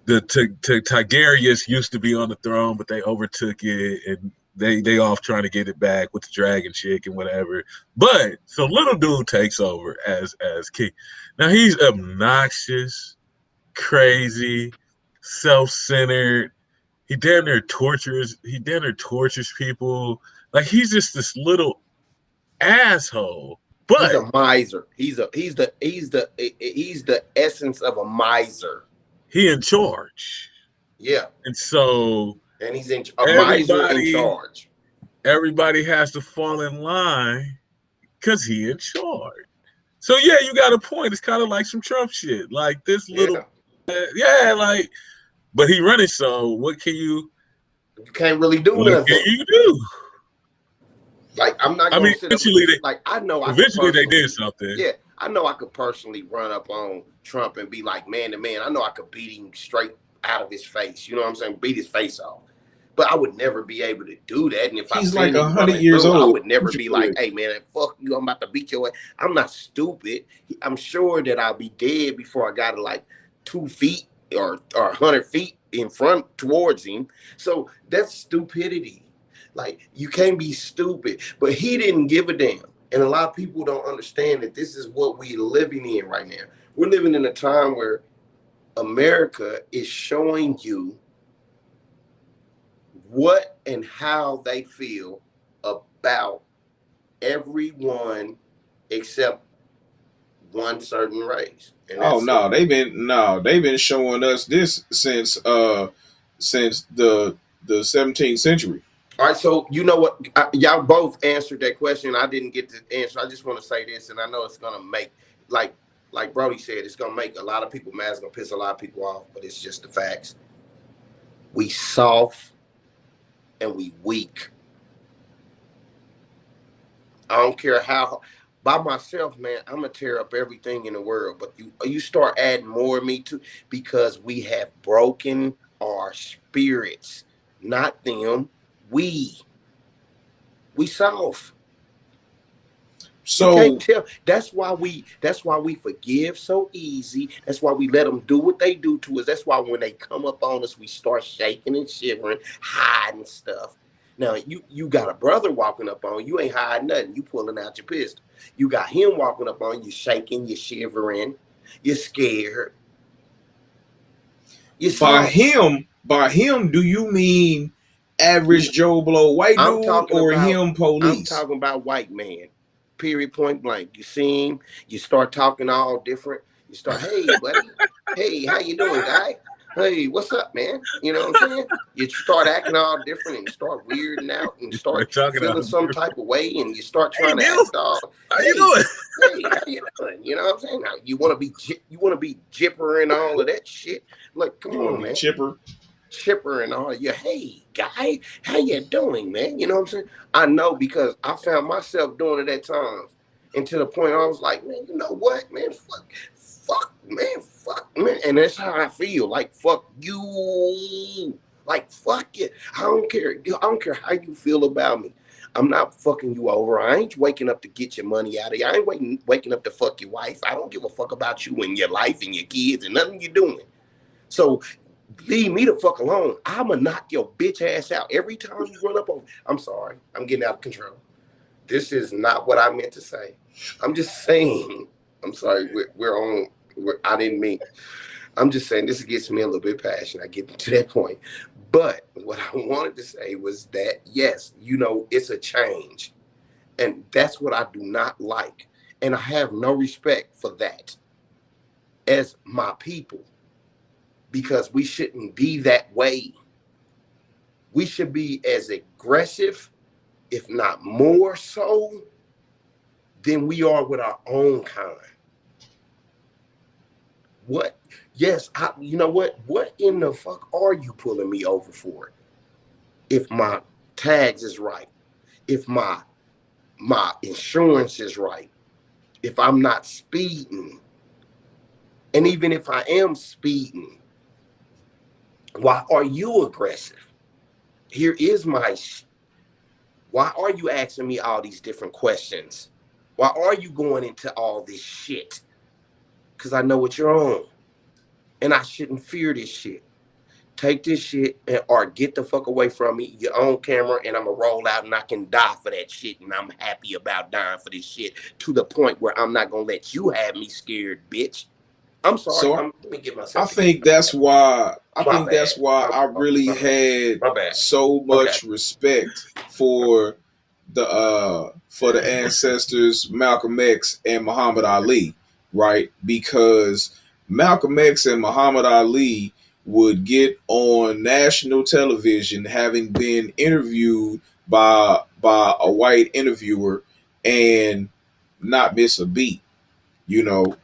Targaryens used to be on the throne, but they overtook it, and they off trying to get it back with the dragon chick and whatever. But so little dude takes over as king. Now he's obnoxious, crazy, self-centered. He damn near tortures people. Like he's just this little asshole. He's But a miser. He's the essence of a miser. he in charge. Yeah. And so And he's a miser in charge. Everybody has to fall in line because he in charge. So yeah, you got a point. It's kind of like some Trump shit. Like this little, like, but he running. So what can you? You can't really do What nothing. can you do? Like I'm not. Gonna sit eventually up, like I know. Eventually they did something. Yeah, I know I could personally run up on Trump and be like man to man. I know I could beat him straight out of his face. You know what I'm saying? Beat his face off. But I would never be able to do that. And if he's like 100 years old, I would never be like, hey, man, fuck you. I'm about to beat your ass. I'm not stupid. I'm sure that I'll be dead before I got to like 2 feet or 100 feet in front towards him. So that's stupidity. Like, you can't be stupid. But he didn't give a damn. And a lot of people don't understand that this is what we're living in right now. We're living in a time where America is showing you what and how they feel about everyone except one certain race. And they've been showing us this since the 17th century. All right, so you know what? Y'all both answered that question. I didn't get to answer. I just want to say this, and I know it's gonna make like Brody said, it's gonna make a lot of people mad. It's gonna piss a lot of people off, but it's just the facts. We soft and we weak. I don't care how. By myself, man, I'm gonna tear up everything in the world. But you start adding more of me too, because we have broken our spirits, not them. We soft. So you can't tell. That's why we forgive so easy. That's why we let them do what they do to us. That's why when they come up on us, we start shaking and shivering, hiding stuff. Now you got a brother walking up on you, ain't hiding nothing. You pulling out your pistol. You got him walking up on you, shaking, you're shivering, you're scared. By him, do you mean average Joe Blow white dude or him police? I'm talking about white man. Period, point blank. You see him, you start talking all different. You start, hey, buddy. Hey, how you doing, guy? Hey, what's up, man? You know what I'm saying? You start acting all different and you start weirding out and start feeling some type of way and you start trying to act all. How you doing? Hey, how you doing? You know what I'm saying? Now, you want to be jipper and all of that shit. Like, come on, man. Chipper and all. Yeah, hey, guy, how you doing, man? You know what I'm saying? I know because I found myself doing it at times. And to the point I was like, man, you know what, man? Fuck, man. And that's how I feel. Like, fuck you. Like, fuck it. I don't care. I don't care how you feel about me. I'm not fucking you over. I ain't waking up to get your money out of you. I ain't waking up to fuck your wife. I don't give a fuck about you and your life and your kids and nothing you're doing. So leave me the fuck alone. I'ma knock your bitch ass out every time you run up on me. I'm sorry. I'm getting out of control. This is not what I meant to say. I'm just saying. I'm sorry. I didn't mean. I'm just saying this gets me a little bit passionate. I get to that point. But what I wanted to say was that, yes, it's a change. And that's what I do not like. And I have no respect for that as my people. Because we shouldn't be that way. We should be as aggressive, if not more so, than we are with our own kind. What? Yes, you know what? What in the fuck are you pulling me over for? If my tags is right, if my insurance is right, if I'm not speeding, and even if I am speeding, why are you aggressive? Here is why are you asking me all these different questions? Why are you going into all this shit? Because I know what you're on. And I shouldn't fear this shit. Take this shit or get the fuck away from me. You're on camera and I'm going to roll out and I can die for that shit. And I'm happy about dying for this shit to the point where I'm not going to let you have me scared, bitch. I'm sorry. So Let me get I myself together. think that's why My bad. I really My bad. had My bad. so Okay. much respect for the ancestors Malcolm X and Muhammad Ali, right? Because Malcolm X and Muhammad Ali would get on national television having been interviewed by a white interviewer and not miss a beat, you know,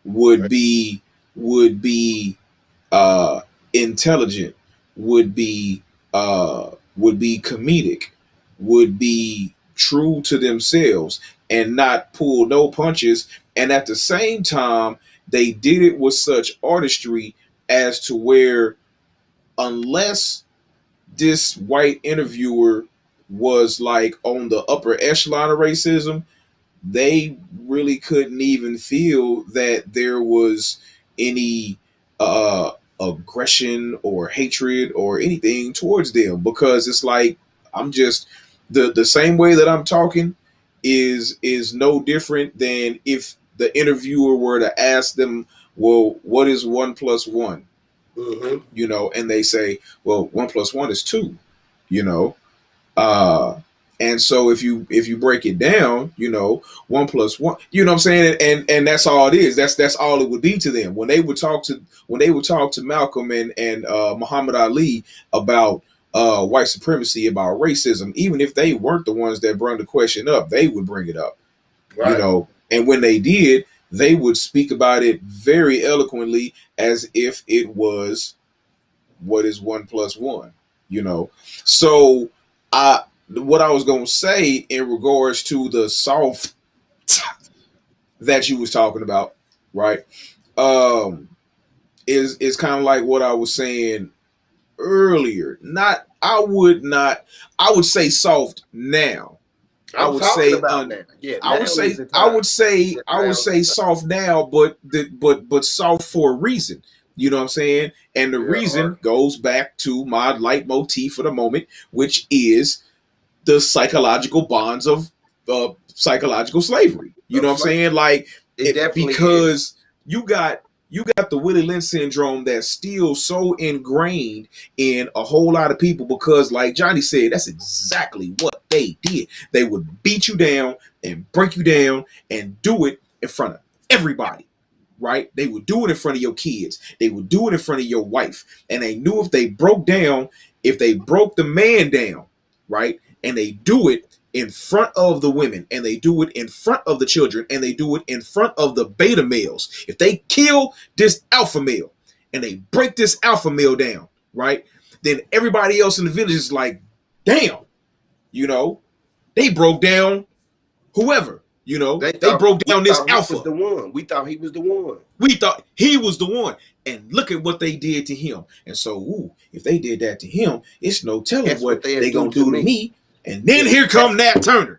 would Right. be would be uh, intelligent, would be comedic, would be true to themselves and not pull no punches. And at the same time, they did it with such artistry as to where, unless this white interviewer was like on the upper echelon of racism, they really couldn't even feel that there was any uh aggression or hatred or anything towards them, because it's like, I'm just the same way that I'm talking is no different than if the interviewer were to ask them, well, what is 1 plus 1, Mm-hmm. and they say, well, 1 plus 1 is 2, you know uh and so if you break it down, 1 plus 1, what I'm saying, and that's all it is. That's all it would be to them when they would talk to Malcolm and Muhammad Ali about white supremacy, about racism. Even if they weren't the ones that brought the question up, they would bring it up, Right. and when they did, they would speak about it very eloquently, as if it was, what is 1 plus 1, so I what I was gonna say in regards to the soft that you was talking about, right? um is kind of like what I was saying earlier. Not I would say soft now. I I'm would talking say about un now. Yeah, I would now is say the I time. would say Yeah, I would now is say the time. soft now, but soft for a reason. You know what I'm saying? And the Yeah, all reason right. goes back to my leitmotif for the moment, which is the psychological bonds of psychological slavery. You know Of what I'm slavery. saying? Like, It definitely is. because you got the Willie Lynch syndrome that's still so ingrained in a whole lot of people, because, like Johnny said, that's exactly what they did. They would beat you down and break you down and do it in front of everybody. Right? They would do it in front of your kids. They would do it in front of your wife. And they knew if they broke the man down, right? And they do it in front of the women, and they do it in front of the children, and they do it in front of the beta males. If they kill this alpha male and they break this alpha male down, right? Then everybody else in the village is like, damn, you know, they broke down whoever, they broke We down this thought he was alpha. the one. We thought he was the one. We thought he was the one. And look at what they did to him. And so, if they did that to him, it's no telling That's what what they'll they do gonna to do to me. me. And then Yeah. here come Nat Turner,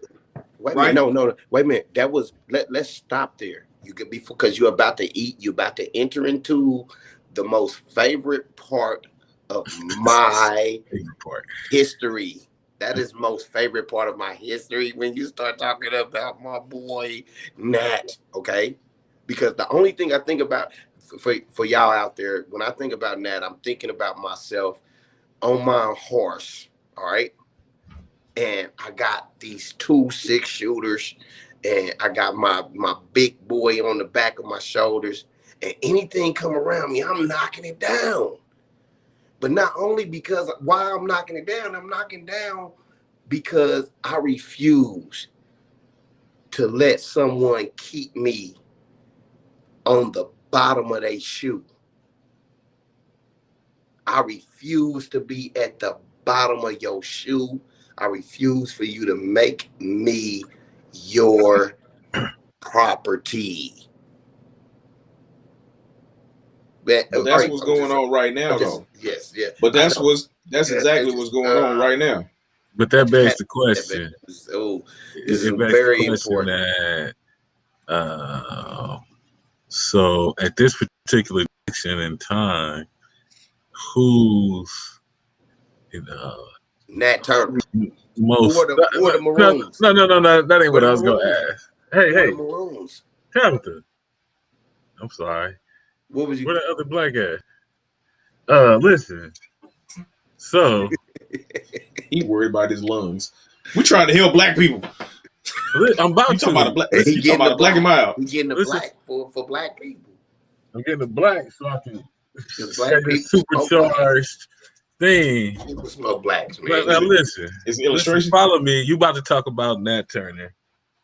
Wait a minute. right? No. Wait a minute. That was let's stop there. You could be, because you're about to eat, you're about to enter into the most favorite part of my Favorite part. history. That is most favorite part of my history when you start talking about my boy Nat, okay? Because the only thing I think about for y'all out there, when I think about Nat, I'm thinking about myself on my horse, all right? And I got these 2 6 shooters, and I got my big boy on the back of my shoulders, and anything come around me, I'm knocking it down. But not only because why I'm knocking down because I refuse to let someone keep me on the bottom of their shoe. I refuse to be at the bottom of your shoe. I refuse for you to make me your property. But All that's right, what's I'm going just, on right now, though. yes, yeah. But I know. that's Yeah, exactly it's what's just, going on right now. But I that just begs had the that bit. question. So this is It begs the very question important. that so at this particular section in time, who's you know Nat Turner. most Who are the no Maroons? no no no no that ain't Who are what the I was gonna Maroons? ask. Hey Who are the hey Maroons? Tabitha, I'm sorry. What was Where you? the other black at? Listen. So He worried about his lungs. We trying to help black people. I'm You about talking about a to black? He You talking getting about the a black and black. mild? He getting the listen. black for black people. I'm getting the black so I can Because say black this people smoke black. supercharged thing. People smoke blacks, Now, man. now listen, It's an listen, illustration. follow me. You about to talk about Nat Turner,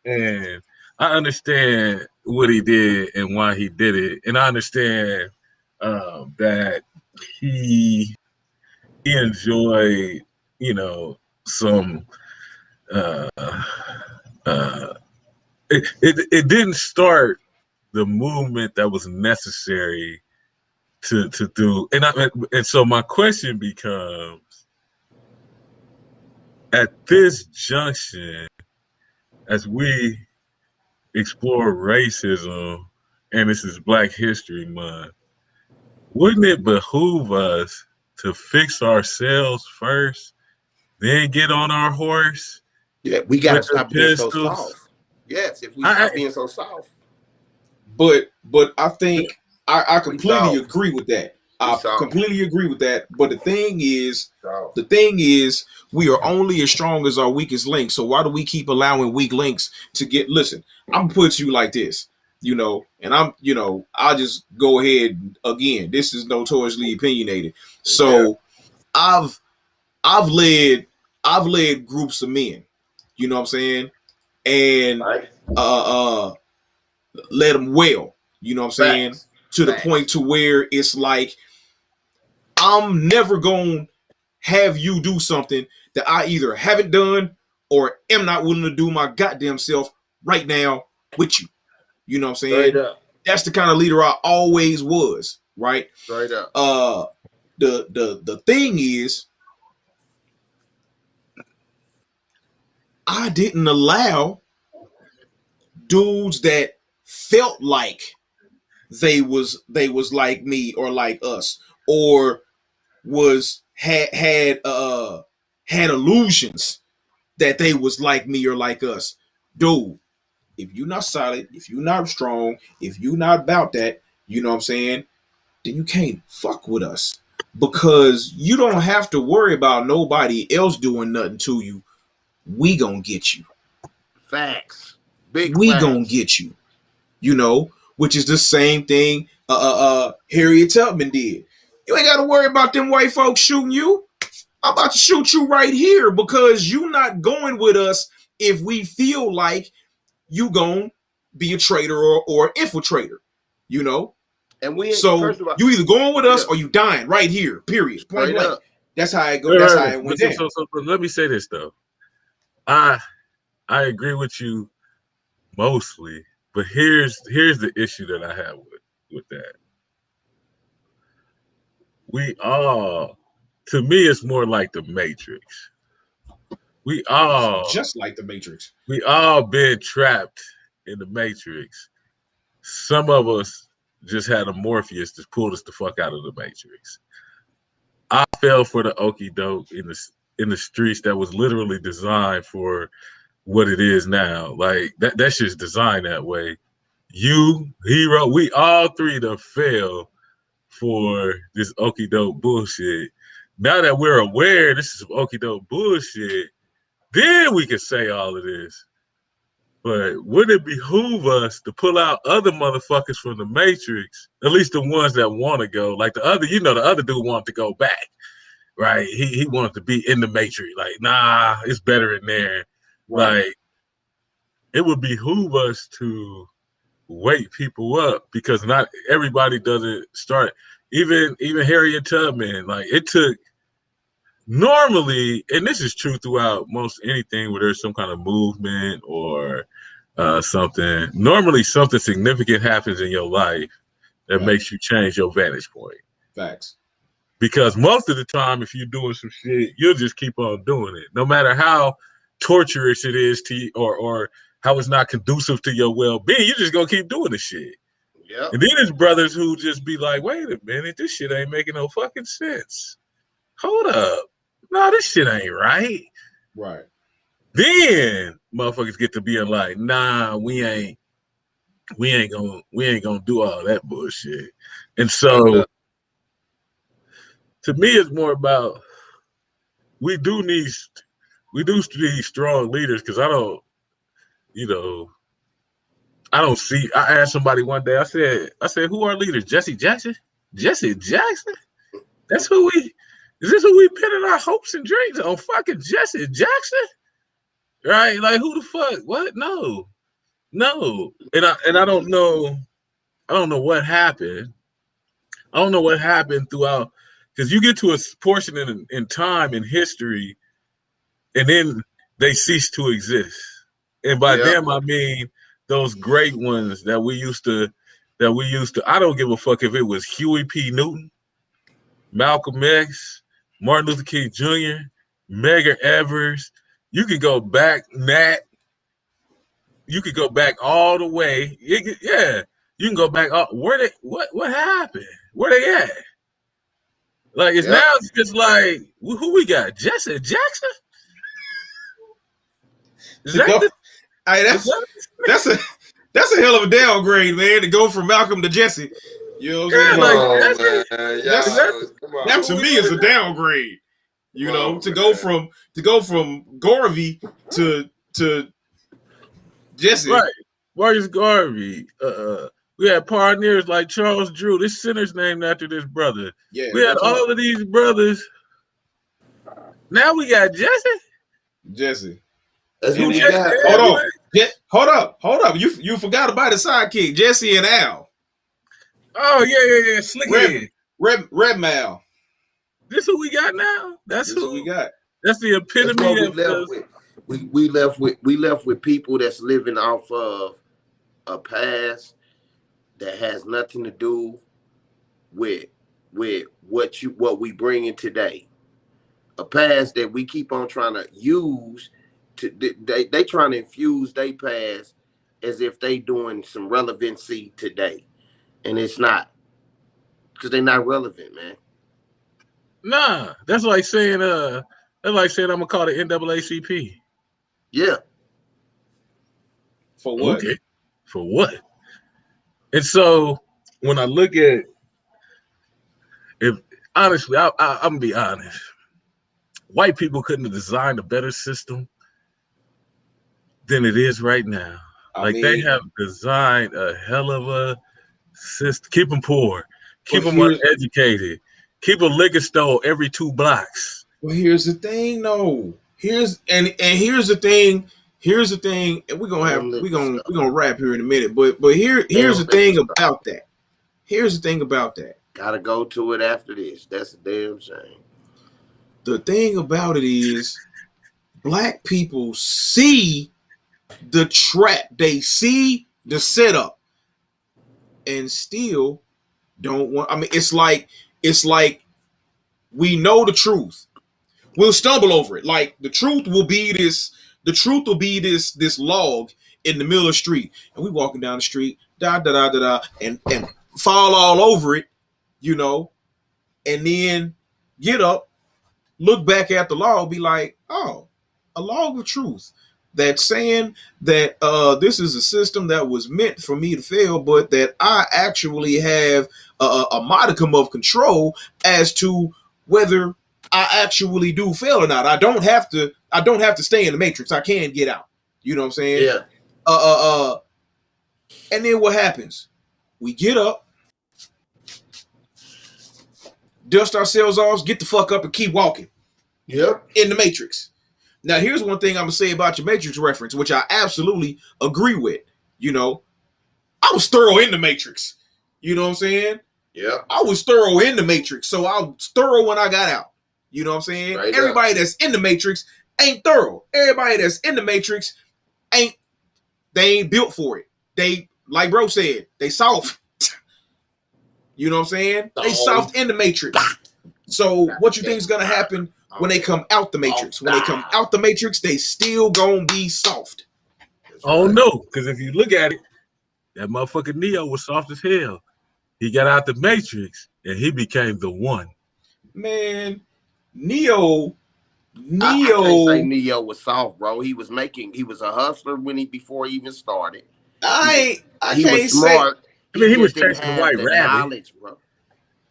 and I understand what he did and why he did it, and I understand that he he enjoyed, some. Uh, uh, it didn't start the movement that was necessary to do, and so my question becomes: at this junction, as we explore racism, and this is Black History Month, wouldn't it behoove us to fix ourselves first, then get on our horse Yeah, we got to with the stop being so pistols? soft. Yes, if we I, stop being so soft, But I think I we completely soft. agree with that. We I soft. completely agree with that. But Soft. the thing is, we are only as strong as our weakest link. So why do we keep allowing weak links to get? Listen, I'm gonna put you like this, and I'll just go ahead again. This is notoriously opinionated. Yeah. So I've I've led I've led groups of men. You know what I'm saying? And Right. uh led them well. You know what I'm saying? Facts. To the point Facts. to where it's like I'm never gonna have you do something that I either haven't done or am not willing to do my goddamn self right now with you. You know what I'm Straight saying? up. That's the kind of leader I always was, right? Straight up. Uh the thing is, I didn't allow dudes that felt like they was like me or like us, or was had illusions that they was like me or like us. Dude, if you're not solid, if you're not strong, if you're not about that, you know what I'm saying, then you can't fuck with us. Because you don't have to worry about nobody else doing nothing to you. We gonna get you. Facts. Big We gonna facts. get you. Which is the same thing Harriet Tubman did. You ain't gotta worry about them white folks shooting you. I'm about to shoot you right here because you not going with us if we feel like you gon' be a traitor or infiltrator, you know? And we ain't, So first of all, you either going with us yeah, or you dying right here, period. Point straight blank. up. That's how it go. Right, That's right, how right. it But went down. but let me say this though. I I agree with you mostly, but here's the issue that I have with that. We all, to me, it's more like the Matrix. We It's all just like the Matrix. we all been trapped in the Matrix. Some of us just had a Morpheus that pulled us the fuck out of the Matrix. I fell for the okie doke in the streets that was literally designed for what it is now. Like that shit's designed that way. You, hero, we all three done fell for this okie doke bullshit. Now that we're aware this is okie doke bullshit, then we can say all of this. But wouldn't it behoove us to pull out other motherfuckers from the Matrix, at least the ones that want to go? Like the other, the other dude wanted to go back, right? He wanted to be in the Matrix. Like, nah, it's better in there. Right. Like, it would behoove us to wake people up because not everybody doesn't start. Even Harriet Tubman, like it took normally, and this is true throughout most anything where there's some kind of movement or something. Normally, something significant happens in your life that Facts. makes you change your vantage point. Facts. Because most of the time, if you're doing some shit, you'll just keep on doing it, no matter how torturous it is to you, or how it's not conducive to your well-being. You're just gonna keep doing the shit. Yep. And then there's brothers who just be like, "Wait a minute, this shit ain't making no fucking sense. Hold up, no, this shit ain't right." Right. Then motherfuckers get to being like, "Nah, we ain't." we ain't gonna do all that bullshit. And so to me, it's more about we do need strong leaders, because I don't, I don't see. I asked somebody one day. I said, who are leaders? Jesse Jackson? Jesse Jackson? That's who we. Is this who we pinning our hopes and dreams on? Fucking Jesse Jackson? Right? Like, who the fuck? What? No. And I don't know. I don't know what happened. I don't know what happened throughout, because you get to a portion in time in history, and then they cease to exist. And by them, I mean those great ones that we used to. I don't give a fuck if it was Huey P. Newton, Malcolm X, Martin Luther King Jr., Medgar Evers. You could go back, Nat. You could go back all the way. Yeah, you can go back. What happened? Where they at? Like, it's now it's just like, who we got? Jesse Jackson? That's a hell of a downgrade, man, to go from Malcolm to Jesse. You know what I'm saying? That to me is a downgrade. You know, to go from Garvey to Jesse. Right. Marcus Garvey. We had pioneers like Charles Drew. This center's named after this brother. Yeah, we had all of these brothers. Now we got Jesse. That's what we got. Hold up. You forgot about the sidekick, Jesse and Al. Oh, yeah. Slickhead. Red Mal. This who we got now? That's who we got. That's the epitome we left with people that's living off of a past that has nothing to do with what we bring in today. A past that we keep on trying to use they trying to infuse their past as if they doing some relevancy today, and it's not, because they're not relevant, man. Nah, that's like saying I'm gonna call the NAACP. Yeah. For what? Okay. For what? And so when I look at, if honestly, I'm gonna be honest, white people couldn't have designed a better system than it is right now. They have designed a hell of a system. Keep them poor, keep them uneducated, keep a liquor store every 2 blocks. Well, here's the thing, though. Here's the thing. And we're gonna wrap here in a minute. But here's the thing about that. Here's the thing about that. Gotta go to it after this. That's a damn shame. The thing about it is, black people see the trap, they see the setup, and still don't want. I mean, it's like we know the truth. We'll stumble over it. Like the truth will be this log in the middle of the street, and we walking down the street, and fall all over it, you know, and then get up, look back at the log, be like, oh, a log of truth that's saying that this is a system that was meant for me to fail, but that I actually have a modicum of control as to whether I actually do fail or not. I don't have to stay in the matrix. I can get out. You know what I'm saying? Yeah. And then what happens? We get up, dust ourselves off, get the fuck up, and keep walking. Yep. In the matrix. Now, here's one thing I'm gonna say about your Matrix reference, which I absolutely agree with. You know, I was thorough in the Matrix. You know what I'm saying? Yeah. I was thorough in the Matrix, so I was thorough when I got out. You know what I'm saying? Right. Everybody that's in the Matrix ain't thorough. Everybody that's in the Matrix ain't built for it. They, like bro said, they soft. You know what I'm saying? They soft in the Matrix. So what you think is gonna happen when they come out the Matrix? When they come out the Matrix, they still gonna be soft. Oh no, because if you look at it, that motherfucker Neo was soft as hell. He got out the Matrix and he became the one. Man, Neo. I can't say Neo was soft, bro. He was a hustler before he even started. I He was can't say. smart. I mean, he was just didn't chasing a have white the rabbit. knowledge, bro.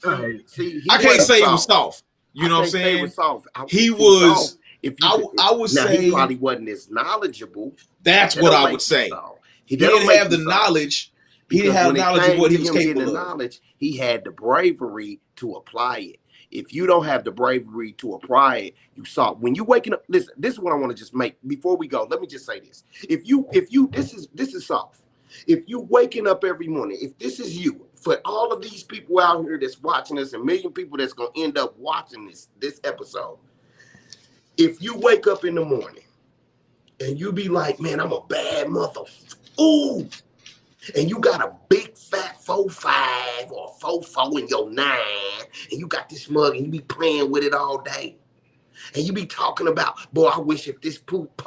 Right. See, he I can't wasn't say it was soft. soft. You I know what I'm can't say it saying? was soft. He See, was. soft, if you could, I would now say he probably wasn't as knowledgeable. that's That what don't I make would you say. soft. He That don't didn't make have you the soft. knowledge. He didn't Because have when it knowledge of came what to he was him getting capable the of. knowledge, he had the bravery to apply it. If you don't have the bravery to apply it, you saw. When you waking up, listen, this is what I want to just make before we go. Let me just say this. If you, this is soft. If you waking up every morning, if this is you, for all of these people out here that's watching us, and million people that's gonna end up watching this episode, if you wake up in the morning and you be like, man, I'm a bad mother, ooh, and you got a big fat 4-5 or 4-4 in your 9, and you got this mug and you be playing with it all day. And you be talking about, boy, I wish if this poop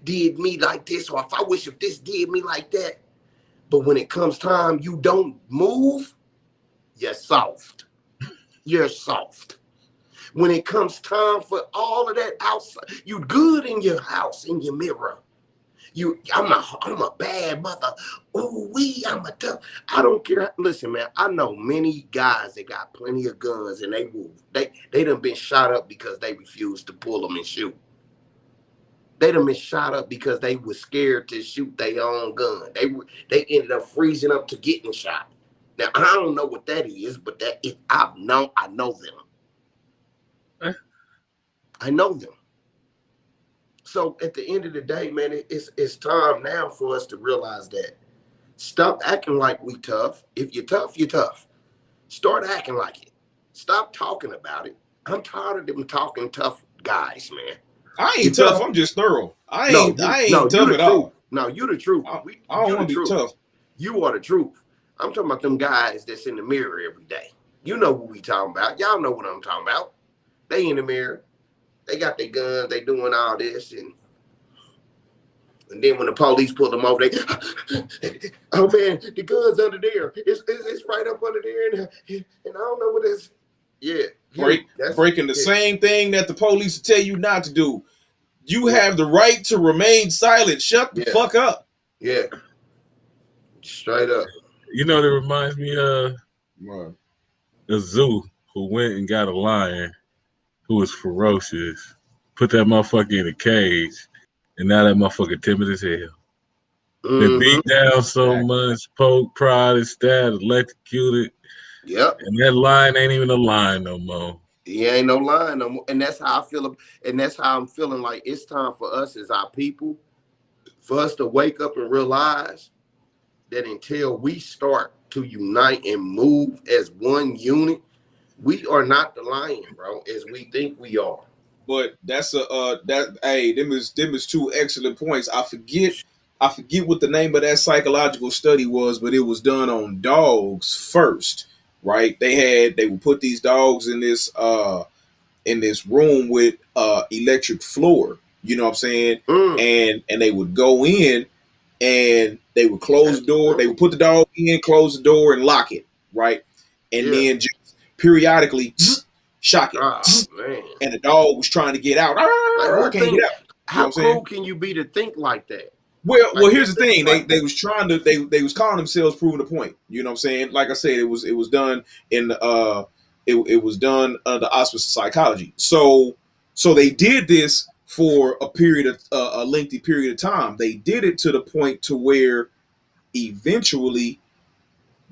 did me like this, or if I wish if this did me like that. But when it comes time, you don't move, you're soft. You're soft. When it comes time for all of that outside, you good in your house, in your mirror. I'm a bad mother. Ooh wee, I'm a tough. I don't care. Listen, man, I know many guys that got plenty of guns and they done been shot up because they refused to pull them and shoot. They done been shot up because they were scared to shoot their own gun. They ended up freezing up to getting shot. Now I don't know what that is, but I know them. I know them. So at the end of the day, man, it's time now for us to realize that. Stop acting like we tough. If you're tough, you're tough. Start acting like it. Stop talking about it. I'm tired of them talking tough guys, man. I You ain't tough. tough? I'm just thorough. I No, ain't you tough the at truth. all. No, you the truth. I don't You the want to be truth. tough. You are the truth. I'm talking about them guys that's in the mirror every day. You know what we talking about. Y'all know what I'm talking about. They in the mirror. They got their guns. They doing all this, and then when the police pull them over, they, oh man, the gun's under there. It's right up under there, and I don't know what it is. Yeah, Breaking the same thing that the police tell you not to do. You have the right to remain silent. Shut the fuck up. Yeah, straight up. You know, that reminds me of Right. a zoo who went and got a lion who was ferocious, put that motherfucker in a cage, and now that motherfucker timid as hell. They beat down so much, poked, prodded, stabbed, electrocuted. Yep. And that lion ain't even a lion no more. He ain't no lion no more. And that's how I feel. And that's how I'm feeling like it's time for us as our people, for us to wake up and realize that until we start to unite and move as one unit, we are not the lion, bro, as we think we are. But that's them is two excellent points. I forget what the name of that psychological study was, but it was done on dogs first, right? They would put these dogs in this room with electric floor, you know what I'm saying? And they would go in and they would close the door, they would put the dog in, close the door and lock it, right? And then just periodically shock it. Man. And the dog was trying to get out. I can't get out. How cruel can you be to think like that? Well, here's the thing. They was trying to they was calling themselves proving a point. You know what I'm saying? Like I said, it was done in it was done under auspices of psychology. So they did this for a lengthy period of time. They did it to the point to where eventually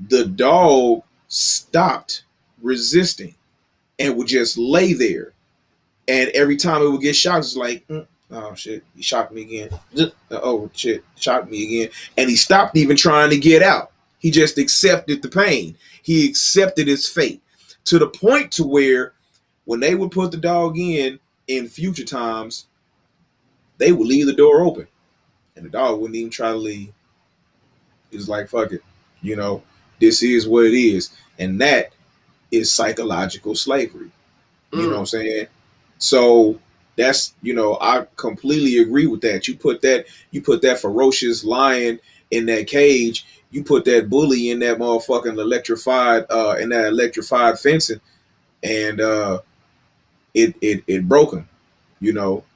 the dog stopped resisting and would just lay there. And every time it would get shocked, it's like, oh shit, he shocked me again. Oh shit, shocked me again. And he stopped even trying to get out. He just accepted the pain. He accepted his fate to the point to where when they would put the dog in future times, they would leave the door open. And the dog wouldn't even try to leave. He was like, fuck it. You know, this is what it is. And that is psychological slavery. You know what I'm saying? So that's, I completely agree with that. You put that ferocious lion in that cage, you put that bully in that motherfucking electrified fencing, and it broke him,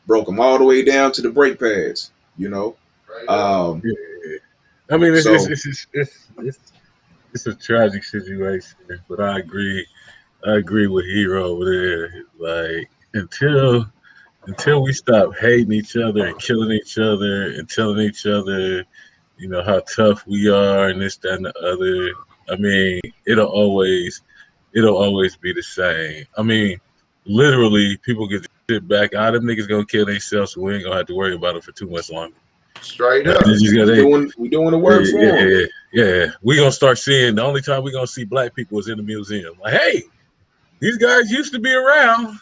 broke him all the way down to the brake pads, Yeah. I mean, So it's a tragic situation, but I agree. I agree with Hero over there. Like until we stop hating each other and killing each other and telling each other, how tough we are and this, that, and the other. I mean, it'll always be the same. I mean, literally, people can just sit back. Them niggas gonna kill themselves, so we ain't gonna have to worry about it for too much longer. Straight They up. just we gotta, doing the work for yeah, them. yeah, yeah. We gonna start seeing. The only time we gonna see black people is in the museum. Like, hey, these guys used to be around.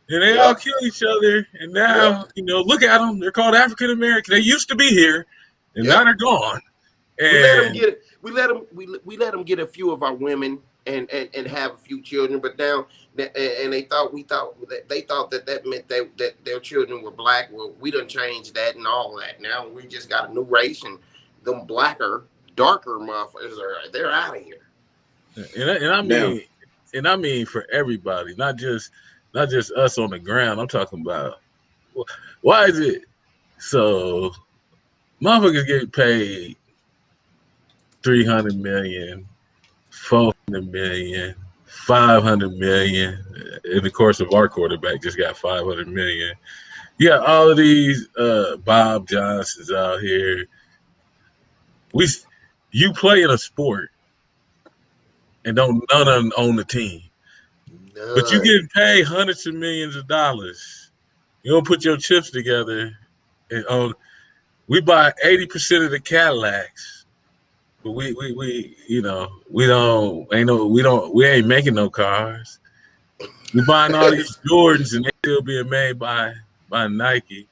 And they all Yep. kill each other, and Yep. now look at them. They're called African American. They used to be here, and now Yep. they're gone. We let them And get it. We let them get a few of our women and have a few children, but now and they thought that meant that their children were black. Well, we done changed that and all that. Now we just got a new race, and them blacker, darker motherfuckers they're out of here. and I Now, mean, for everybody, not just us on the ground. I'm talking about why is it so motherfuckers get paid 300 million, 400 million, 500 million. In the course of our quarterback, just got 500 million. You got all of these Bob Johnsons out here. We, you play in a sport and don't none of them own the team, but you None. getting paid hundreds of millions of dollars. You don't put your chips together and own. We buy 80% of the Cadillacs, but we ain't making no cars. We buying all these Jordans and they still being made by Nike.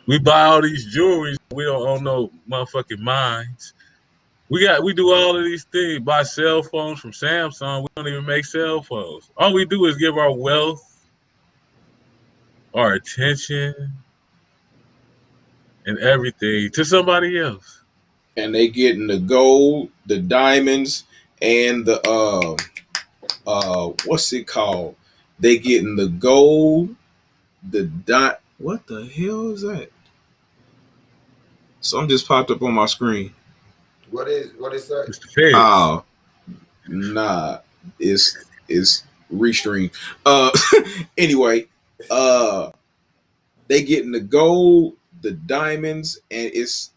We buy all these jewelries. We don't own no motherfucking mines. We do all of these things. Buy cell phones from Samsung. We don't even make cell phones. All we do is give our wealth, our attention, and everything to somebody else. and they getting the gold, the diamonds, and the what's it called? They getting the gold, the dot. What the hell is that? Something just popped up on my screen. What is that? It's the feds. Oh, nah, it's restream. Anyway, uh, they getting the gold, the diamonds, and it's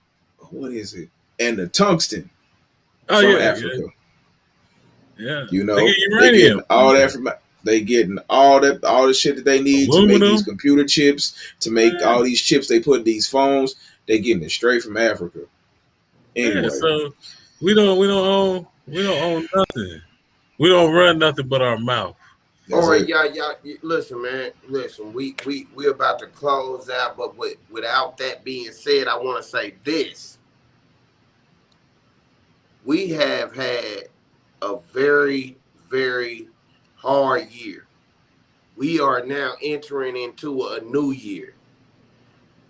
what is it? And the tungsten Oh from yeah, yeah, Africa. yeah. You They know, get they getting uranium from all that there, from. They getting all the shit that they need to make these aluminum. computer chips, to make Yeah, all these chips they put in these phones. They getting it straight from Africa. yeah. Anyway, So we don't own nothing. We don't run nothing but our mouth. All that's right, it. y'all. Listen, man. Listen, we about to close out, but without that being said, I want to say this: we have had a very, very hard year. We are now entering into a new year.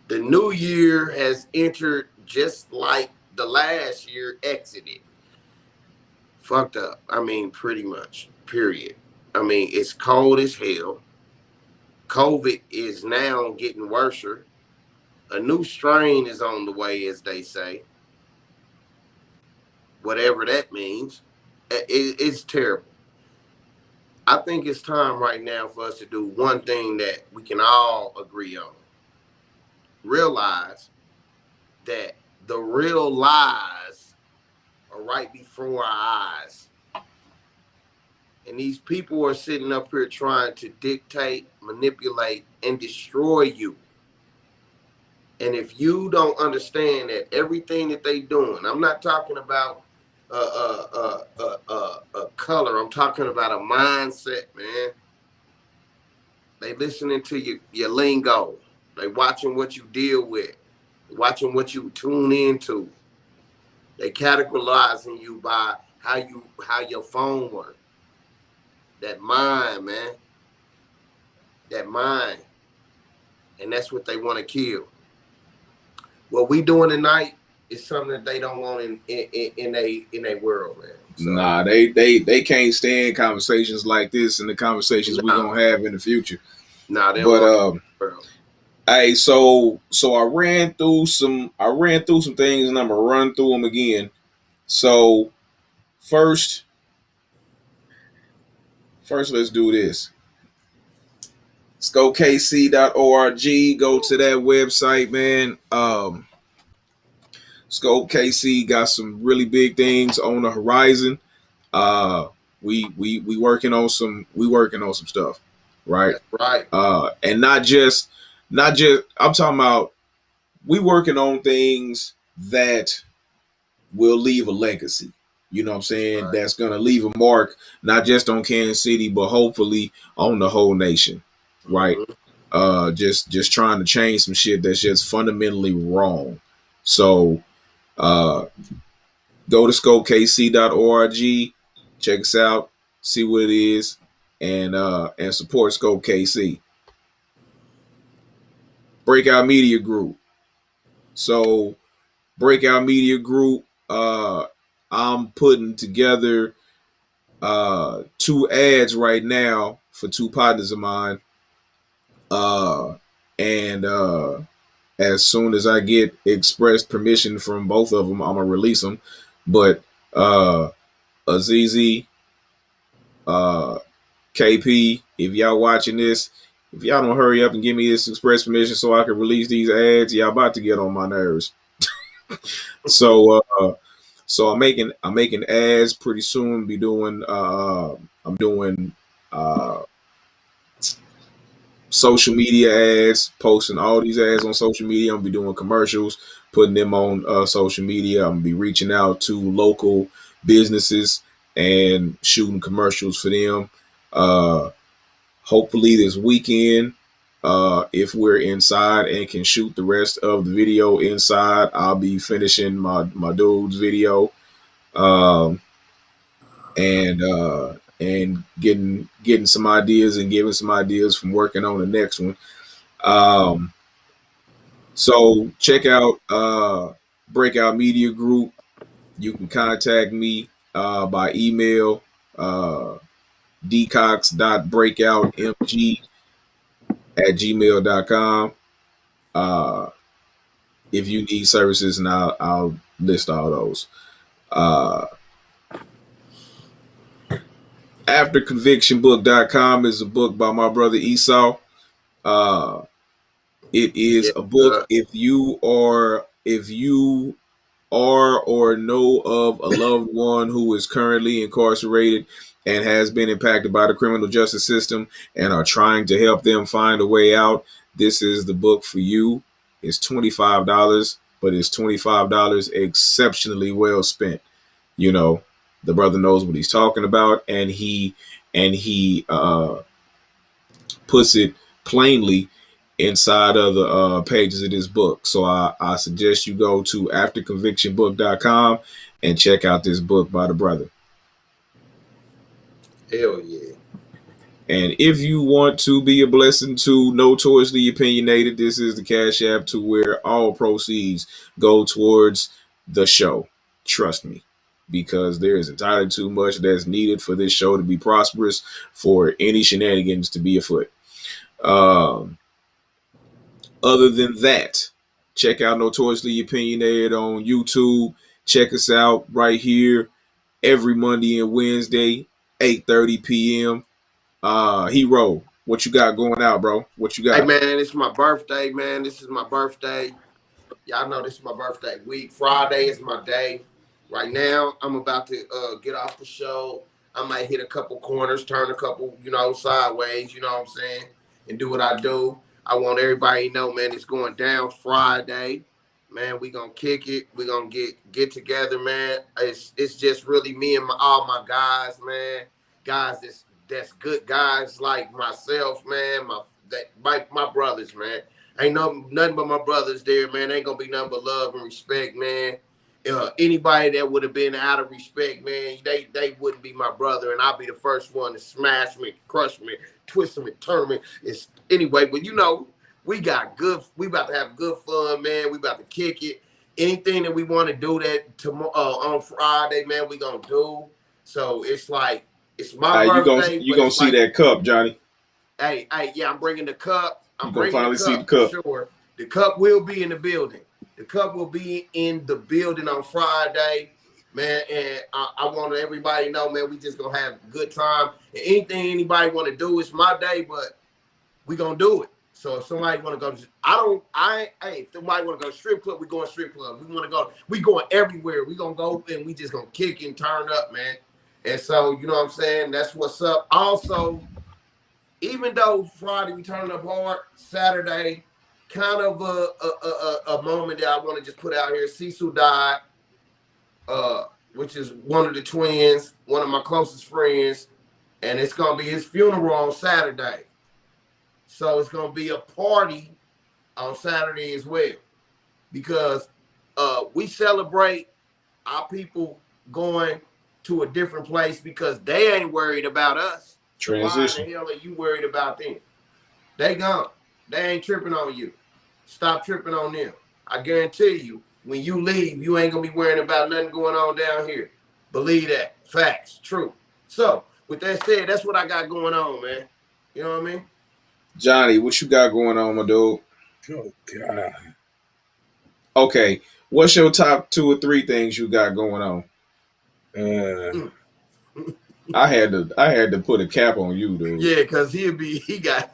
The new year has entered just like the last year exited. Fucked up. I mean, pretty much. Period. I mean, it's cold as hell. COVID is now getting worse. A new strain is on the way, as they say. Whatever that means. It's terrible. I think it's time right now for us to do one thing that we can all agree on. Realize that the real lies are right before our eyes. And these people are sitting up here trying to dictate, manipulate, and destroy you. And if you don't understand that everything that they doing, I'm not talking about a color. I'm talking about a mindset, man. They listening to your lingo. They watching what you deal with, watching what you tune into. They categorizing you by how your phone works. That mind, man. That mind. And that's what they want to kill. What we doing tonight is something that they don't want in a world, man. So Nah, they can't stand conversations like this and the conversations we nah, gonna have in the future. nah, they don't But want the world. Hey, so I ran through some things, and I'm gonna run through them again. So first, let's do this. ScopeKC.org. Go to that website, man. Scope KC got some really big things on the horizon. Uh, we working on some stuff, right? That's right. And not just I'm talking about we working on things that will leave a legacy. You know what I'm saying? Right. That's gonna leave a mark, not just on Kansas City, but hopefully on the whole nation, right? Mm-hmm. Just trying to change some shit that's just fundamentally wrong. So uh go to scopekc.org, check us out, see what it is, and support Scope KC. Breakout Media Group. So Breakout Media Group, I'm putting together two ads right now for two partners of mine. And as soon as I get expressed permission from both of them, I'm gonna release them. But Azizi, uh, KP, if y'all watching this, if y'all don't hurry up and give me this express permission so I can release these ads, y'all about to get on my nerves. So I'm making ads pretty soon. Be doing I'm doing social media ads, posting all these ads on social media. I'm gonna be doing commercials, putting them on social media. I'm gonna be reaching out to local businesses and shooting commercials for them. Hopefully this weekend, if we're inside and can shoot the rest of the video inside, I'll be finishing my dude's video, and getting some ideas and giving some ideas from working on the next one. So check out Breakout Media Group. You can contact me by email, dcox.breakoutmg@gmail.com. If you need services, and I'll list all those. AfterConvictionBook.com is a book by my brother Esau. It is Yeah. a book if you are or know of a loved one who is currently incarcerated and has been impacted by the criminal justice system and are trying to help them find a way out, this is the book for you. It's $25, but it's $25 exceptionally well spent. You know, the brother knows what he's talking about, and he puts it plainly inside of the pages of this book. So I suggest you go to afterconvictionbook.com and check out this book by the brother. Hell yeah. And if you want to be a blessing to Notoriously Opinionated, this is the Cash App to where all proceeds go towards the show. Trust me, because there is entirely too much that's needed for this show to be prosperous, for any shenanigans to be afoot. Other than that, check out Notoriously Opinionated on YouTube. Check us out right here every Monday and Wednesday, 8:30 p.m. Hero, what you got going out, bro? What you Hey got? man, it's my birthday, man. This is my birthday. Y'all know this is my birthday week. Friday is my day. Right now, I'm about to get off the show. I might hit a couple corners, turn a couple, sideways, you know what I'm saying, and do what I do. I want everybody to know, man, it's going down Friday. Man, we gonna kick it. We gonna get together, man. It's just really me and all my guys, man. Guys that's good guys like myself, man. My brothers, man. Ain't nothing but my brothers there, man. Ain't gonna be nothing but love and respect, man. Anybody that would have been out of respect, man, they wouldn't be my brother, and I'll be the first one to smash me, crush me, twist me, turn me. It's anyway, but we about to have good fun, man. We about to kick it. Anything that we want to do that tomorrow on Friday, man, we gonna do. So it's my birthday, You but gonna it's see like, that cup, Johnny? hey, yeah, I'm bringing the cup. I'm gonna bringing the finally see the cup for cup. sure. The cup will be in the building. The cup will be in the building on Friday, man. And I want everybody to know, man, we just gonna have a good time. And anything anybody want to do, it's my day, but we gonna do it. So if somebody want to go, if somebody want to go to strip club, we going strip club. We going everywhere. We gonna go and we just gonna kick and turn up, man. And so, you know what I'm saying? That's what's up. Also, even though Friday we turning up hard, Saturday, kind of a moment that I want to just put out here. Cecil died, which is one of the twins, one of my closest friends, and it's gonna be his funeral on Saturday. So it's gonna be a party on Saturday as well, because we celebrate our people going to a different place because they ain't worried about us. Transition. So why in the hell are you worried about them? They gone. They ain't tripping on you. Stop tripping on them. I guarantee you, when you leave, you ain't gonna be worrying about nothing going on down here. Believe that. Facts. True. So with that said, that's what I got going on, man. You know what I mean? Johnny, what you got going on, my dude? Oh God. Okay, what's your top 2 or 3 things you got going on? I had to put a cap on you, dude. Yeah, because he got.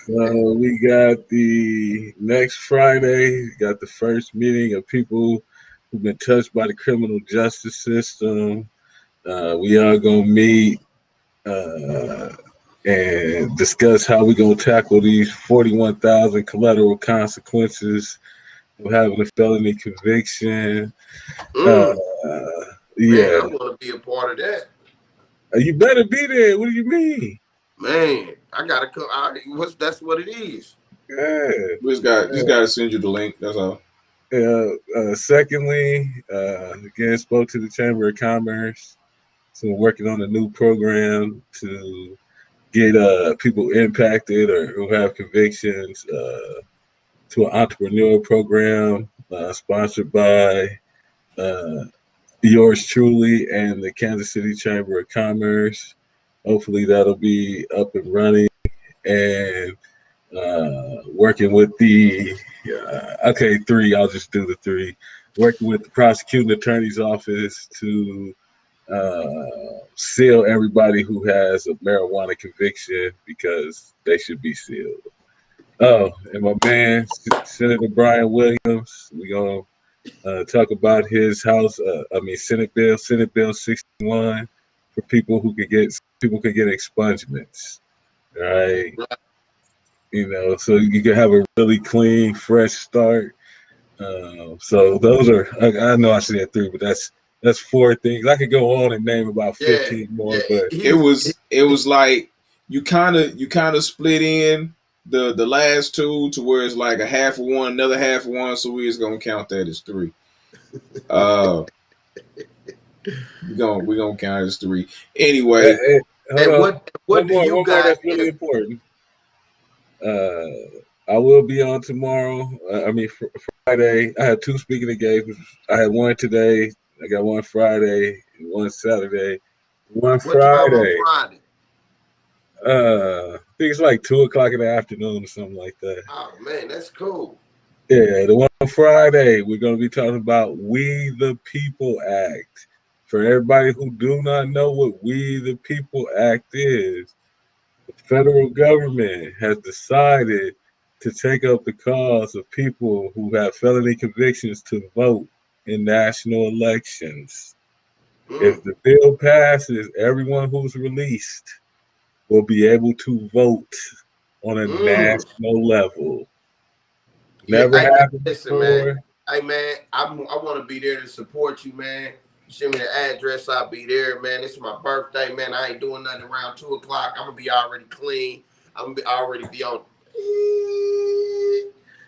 So we got the next Friday, got the first meeting of people who've been touched by the criminal justice system. We are gonna meet and discuss how we're gonna tackle these 41,000 collateral consequences of having a felony conviction. Man, Yeah, I want to be a part of that. you better be there. What do you mean? Man, I gotta come. That's what it is. Yeah. Just got to send you the link. That's all. Secondly, again, spoke to the Chamber of Commerce. So we're working on a new program to get people impacted or who have convictions to an entrepreneurial program sponsored by yours truly and the Kansas City Chamber of Commerce. Hopefully that'll be up and running, and working with the 3. I'll just do the 3. Working with the prosecuting attorney's office to seal everybody who has a marijuana conviction because they should be sealed. Oh, and my man, Senator Brian Williams, we're gonna talk about his House. Senate Bill 61 for people could get expungements. Right. So you can have a really clean, fresh start. So those are. I know I said 3, but that's 4 things. I could go on and name about 15 more, but it was like you kind of split in the last 2 to where it's like a half of one, another half of one. So we're just gonna count that as 3. We're gonna count it as 3. Anyway, what do you got? That's really important. I will be on tomorrow. Friday. I had 2 speaking engagements. I had one today. I got one Friday, and one Saturday. What time on Friday? I think it's like 2:00 in the afternoon or something like that. Oh man, that's cool. Yeah, the one on Friday, we're going to be talking about We the People Act. For everybody who do not know what We the People Act is, the federal government has decided to take up the cause of people who have felony convictions to vote in national elections. If the bill passes, everyone who's released will be able to vote on a national level. Never happened before. Man. Hey man, I want to be there to support you, man. You send me the address, I'll be there, man. This is my birthday, man. I ain't doing nothing around 2:00. I'm gonna be already clean. I'm gonna already be on.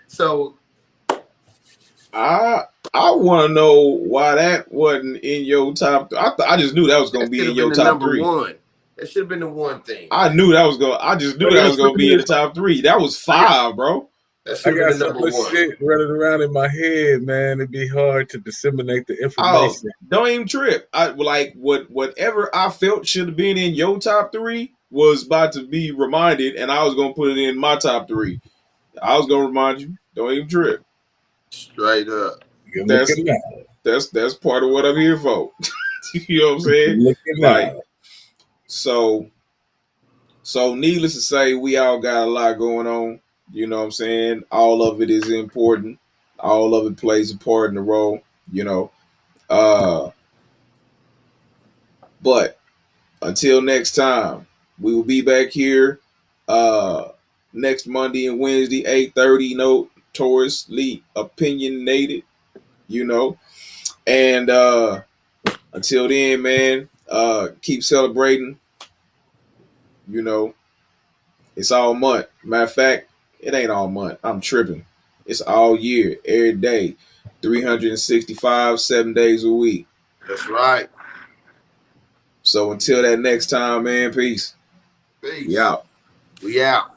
So I want to know why that wasn't in your top. I just knew that was gonna be in your top 3. That should have been the one thing. I knew that was going. I just knew that was gonna be in the top 3. That was 5, bro. That should have been the number 1. Shit running around in my head, man. It'd be hard to disseminate the information. Don't even trip. Whatever I felt should have been in your top 3. was about to be reminded, and I was gonna put it in my top 3. I was gonna remind you. Don't even trip. Straight up. You're That's looking out. that's part of what I'm here for. You know what I'm saying? You're looking Like, out. so needless to say, we all got a lot going on. You know what I'm saying? All of it is important. All of it plays a part in the role, you know. But until next time, we will be back here next Monday and Wednesday, 8:30, notoriously opinionated, you know. And until then, man, keep celebrating. You know, it's all month. Matter of fact, it ain't all month. I'm tripping. It's all year, every day, 365, 7 days a week. That's right. So until that next time, man, peace. Peace. We out. We out.